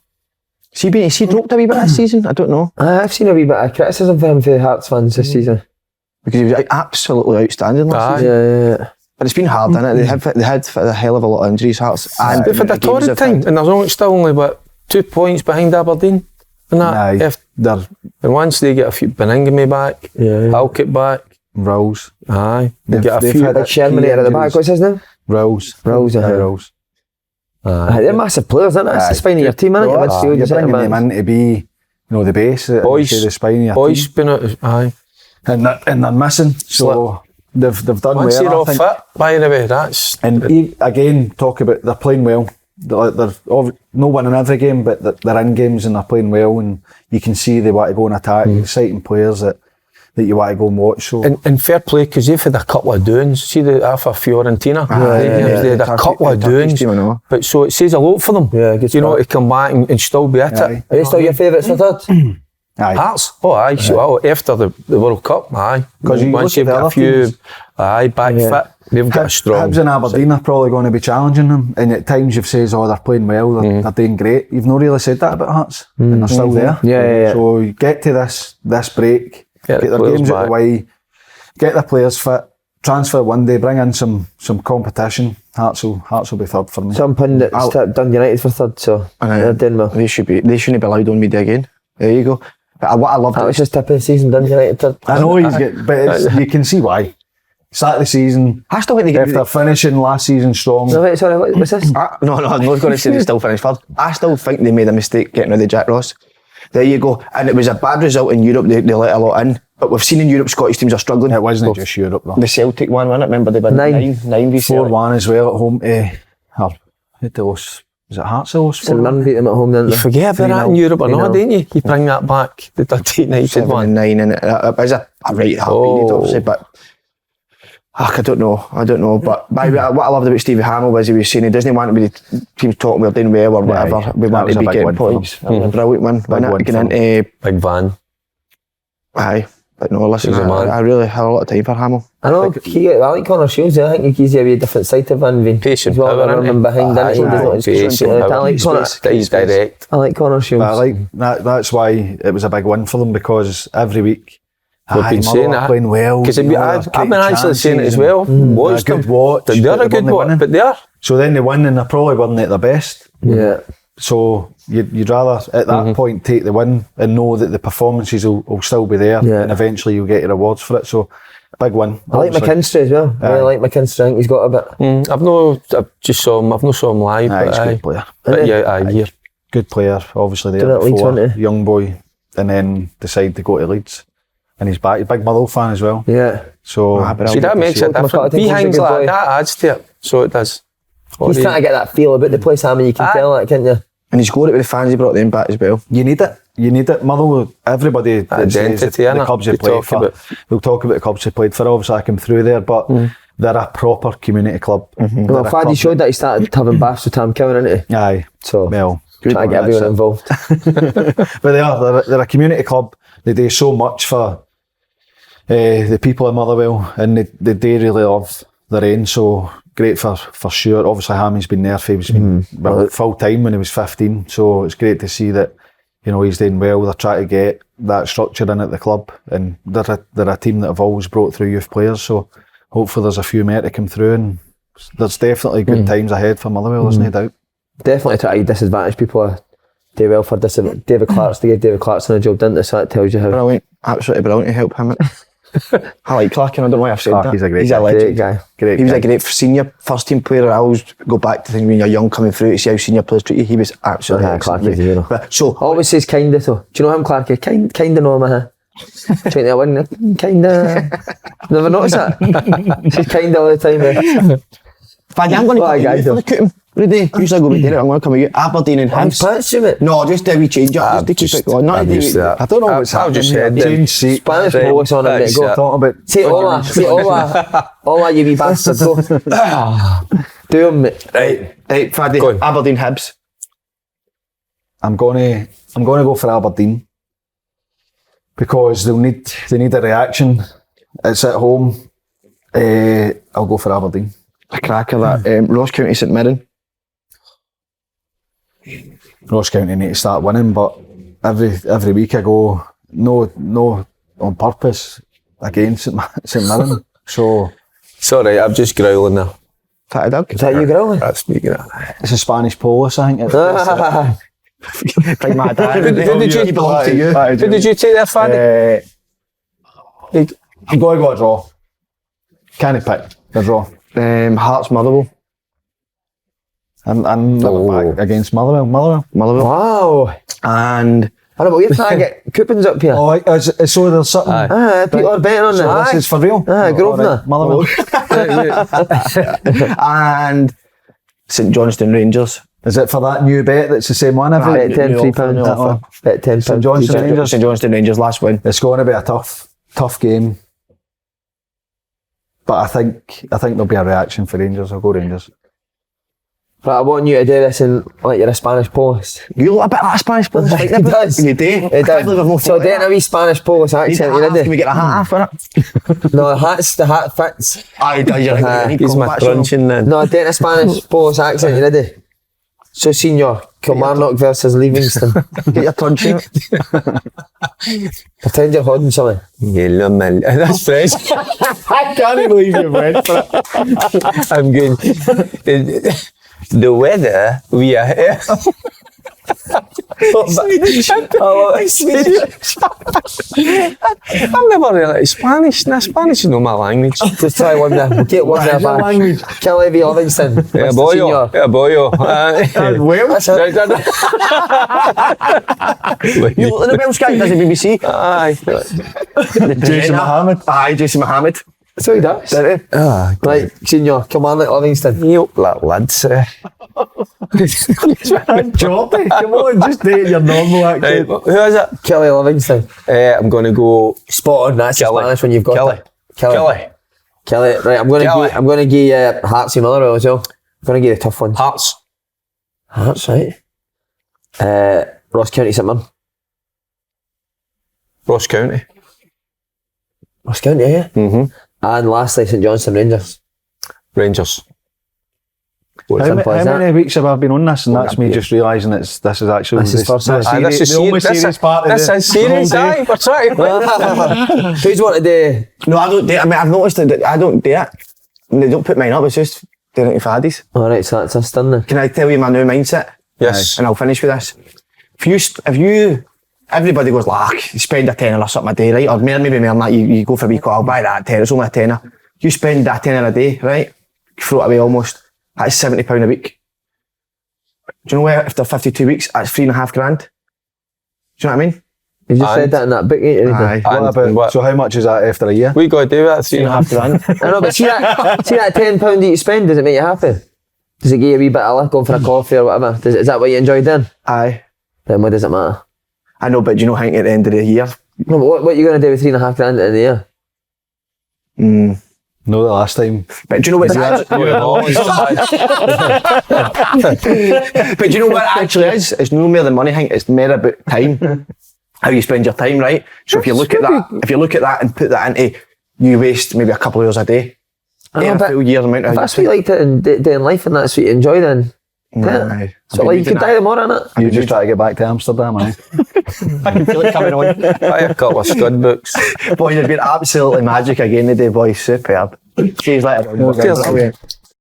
Has he dropped a wee bit this season? I don't know. I've seen a wee bit of criticism for him for the Hearts fans this season. Because he was absolutely outstanding last Aye. season. Yeah. But it's been hard, innit? They had a hell of a lot of injuries, Hearts. And They've had a torrid time, and there's only still only what 2 points behind Aberdeen. And that, Aye, they're and once they get a few Beningame back, Yeah. Halkett back, Rolls. aye, they They've- get a they've few. had Like Sherman at the back, what's his name? Rolls. Rolls, Aye, aye. Rolls. They're massive players, aren't they? That's the spine of your team, isn't it? Your midfield, You're your centre bringing them backs. in to be, the base, Boys- the spine of your Boys team. been out, aye. And they're missing, so they've done Once they're well. all I think. fit, by the way, that's And again, talk about they're playing well. They're no winning every game, but they're in games and they're playing well, and you can see they want to go and attack. Exciting players that you want to go and watch. So and fair play, because they've had a couple of doings. See the after Fiorentina, they had a couple of doings. But so it says a lot for them. Yeah, good you know, start. to come back and still be at Aye. it. Are they still your favourites for third? Aye. Hearts? Oh, aye. Well, after the World Cup, aye. 'Cause you once look at you've the got a other few, teams. back fit, they've got a strong. Hibs and Aberdeen are probably going to be challenging them, and at times you've said, "Oh, they're playing well, they're doing great." You've not really said that about Hearts, and they're still there. Yeah. So you get to this break, Get get the their players games out of back. the way, get their players fit, transfer one day, bring in some competition. Hearts will be third for me. Some pundits tipped Dundee United for third, so they're doing well. They shouldn't be allowed on media again. There you go. But what I loved That was just tip of the season, Dundee United third. I know but you can see why. Start of the season. I still think they If they're finishing last season strong, No, wait, sorry, what's this? No, I'm not going to say they still finished third. I still think they made a mistake getting rid of Jack Ross. There you go. And it was a bad result in Europe. They let a lot in. But we've seen in Europe, Scottish teams are struggling. it wasn't just Europe though. The Celtic one, wasn't it? Remember they won Nine. 9 v Celtic. 4-1 as well at home. Who they lost? Was it Hearts they lost? St Mirren beat them at home, didn't You they? forget about that in 3-0. Europe or not, 3-0. didn't you? You bring that back, the Dundee United 7 one. and 9, and it was a right happy lead, obviously, but I don't know. But what I loved about Stevie Hamill was he was saying he doesn't want to be the teams talking we're doing well or whatever. Aye. We That want was to a be big getting win for points. That was a brilliant win. Big win Getting for into Big van. aye. But no, listen, He's a man. I really had a lot of time for Hamill. I know, I like Connor Shields. I think he gives you a wee different side to Van Veen. Patient As well, power, I innit? remember behind that. He does not just Patient sprint. power. I like Connor. He's direct. I like Connor Shields. But I like that. That's why it was a big win for them, because every week We've been saying Motherwell that. playing well. Because you know, I've they're been creating actually saying it as chances well. and Watched they're a good them. watch. They're a but good they weren't watch, winning. but they are. So then they win and they probably weren't at their best. Yeah. So you'd rather at that point take the win and know that the performances will still be there, Yeah. and eventually you'll get your rewards for it. So big win. I like obviously. McKinstry as well. I really like McKinstry. I think he's got a bit. I've just saw him. I've not saw him live. Aye, but he's a aye. good player. But yeah. Good player, obviously Done there at Leeds, before, wasn't he? young boy, and then decide to go to Leeds. And he's back. He's a big Motherwell fan as well. Yeah. So See, that makes it different. Behind like that adds to it. So it does. He's trying to get that feel about the place, I mean, you can tell that, can't you? And he's got it with the fans, he brought them back as well. you need it. You need it. Motherwell, everybody that says Identity, that the innit? clubs they We played talk for. about. We'll talk about the clubs they played for. Obviously, I came through there, but they're a proper community club. Well, They're a Faddy club showed that he started having baths with Tam Cowan, didn't he? Aye. So, Well, trying to get everyone involved. but they're a community club. They do so much for the people in Motherwell, and they do really love their own. So great for sure. Obviously, Hammy's been there for he's been full time when he was 15. So it's great to see that he's doing well. They're trying to get that structure in at the club, and they're a team that have always brought through youth players. So hopefully there's a few more to come through, and there's definitely good times ahead for Motherwell. There's no doubt. Definitely try to disadvantage people. Do well for disadvantage. David Clarkson, they gave David Clarkson a job, didn't they? So that tells you how. Brilliant, absolutely brilliant to help him. I like Clark, and I don't know why I've said that. He's a great He's guy. a legend. Great guy. Great. He was guy. a great senior first team player. I always go back to things when you're young coming through to see how senior players treat you. He was absolutely Clark excellent. is a hero. But so Always says kinda though. Do you know him, Clarky? Kinda know him, trying to win. Kinda. Never noticed that? She's kinda all the time. Faddy, I'm going to What a come guy, with you for the Cooten. Rudy, usually I go with Derek. I'm going to come with you. Aberdeen and I'm Hibs. punching it. No, just a wee change up. Just to keep it going. Not I'm to used to that. I don't know what's I've just happening said here. them. Change seat. Spanish Right. boys on a minute. That's Go. it. Talking about Say hola, you wee bastard. Go. Do him, mate. Right, Faddy, Go on. Aberdeen Hibs. I'm gonna go for Aberdeen, because they need a reaction. It's at home. I'll go for Aberdeen. A cracker that. Ross County St Mirren. Ross County need to start winning, but every week I go no on purpose against St Mirren. So It's alright, I'm just growling now. Fatty dog. Is that you growling? That's me growling. it's a Spanish polish, I think. Like my dad. Who did you- He belongs to you. Who did you take there, Faddy? I'm going to go a draw. Can't pick a draw. Hearts Motherwell. I'm never back against Motherwell. Motherwell. Wow. And I know, but we're trying to get coupons up here. Oh, so there's something. People are betting on So this that. is for real. Grosvenor. Motherwell. and St Johnstone Rangers. Is it for that new bet that's the same one every Bet 10, New £3. offer. Bet 10 St Johnstone Rangers. St Johnstone Rangers last win. It's going to be a tough game. But I think there'll be a reaction for Rangers. I'll go Rangers. But I want you to do this in like you're a Spanish Polish. You look a bit like a Spanish Polish. He does. You do. He does. So do a wee Spanish Polish accent, you Can we ready? get a hat for it? No, the hat fits. Aye, does. You're right. He's my crunching then. No, do a Spanish Polish accent, you ready? So, Senior, Kilmarnock versus Livingston. Get your crunching. Pretend you're holding something. Yellow man. That's fresh. I can't believe you went for it. I'm good. The weather we are here. I've never really Spanish. Nah, Spanish is not my language. Just try one there. We'll get one there back. language? Kelly Livingston. Yeah, Mr. boyo. Senior. Yeah, boyo. Wales? You look at the Welsh guy, does the BBC? Aye. Jason Mohammed. Aye, Jason Mohammed. So he does. Did he? Right, Senior, Kilmarnock Livingston. You look like lads. Johnny, come on, just do your normal Right, accent. who is it? Kelly Livingston. I'm going to go Spot on, that's the Kelly. Spanish when you've got Kelly. it. Kelly. Right, I'm going to give you Hearts and Motherwell as well. I'm going to give you the tough ones. Hearts. Hearts, right. Ross County St Mirren. Ross County. Ross County, yeah. Mm-hmm. And lastly, St Johnstone Rangers. Rangers. How many weeks have I been on this? And that's me just realising this is actually This is first time. This is the only serious part of this is serious, aye. We're trying. Who's want to do? No, I don't do it. I mean, I've noticed that I don't do it. They don't put mine up, it's just doing it to faddies. Alright, so that's us done then. Can I tell you my new mindset? Yes. And I'll finish with this. If you, everybody goes like, you spend a tenner or something a day, right? Or maybe more than that, you go for a week, I'll buy that tenner, it's only a tenner. You spend that tenner a day, right? You throw it away almost. That's £70 a week. Do you know where, after 52 weeks, that's $3.5 grand? Do you know what I mean? You just said that in that book, ain't you? Aye. So how much is that after a year? We got to do that. £3.5 grand. I know, but see that £10 that you spend, does it make you happy? Does it give you a wee bit of luck going for a coffee or whatever? Is that what you enjoy doing? Aye. Then what does it matter? I know, but do you know, Hank, at the end of the year? No, but what are you going to do with $3.5 grand at the end of the year? No, the last time. But do you know what But do you know what it actually is? It's no more than money, Hank. It's more about time. How you spend your time, right? So if you look at that and put that into, you waste maybe a couple of hours a day. I know, Yeah, a but full year amount of if that's what you like to do in life and that's what you enjoy, then Aye. so like you could die tomorrow, innit? You just try to get back to Amsterdam, eh? I can feel it coming on. Buy a couple of scud books. Boy, you've been absolutely magic again today, boy. Superb. See you later. Cheers.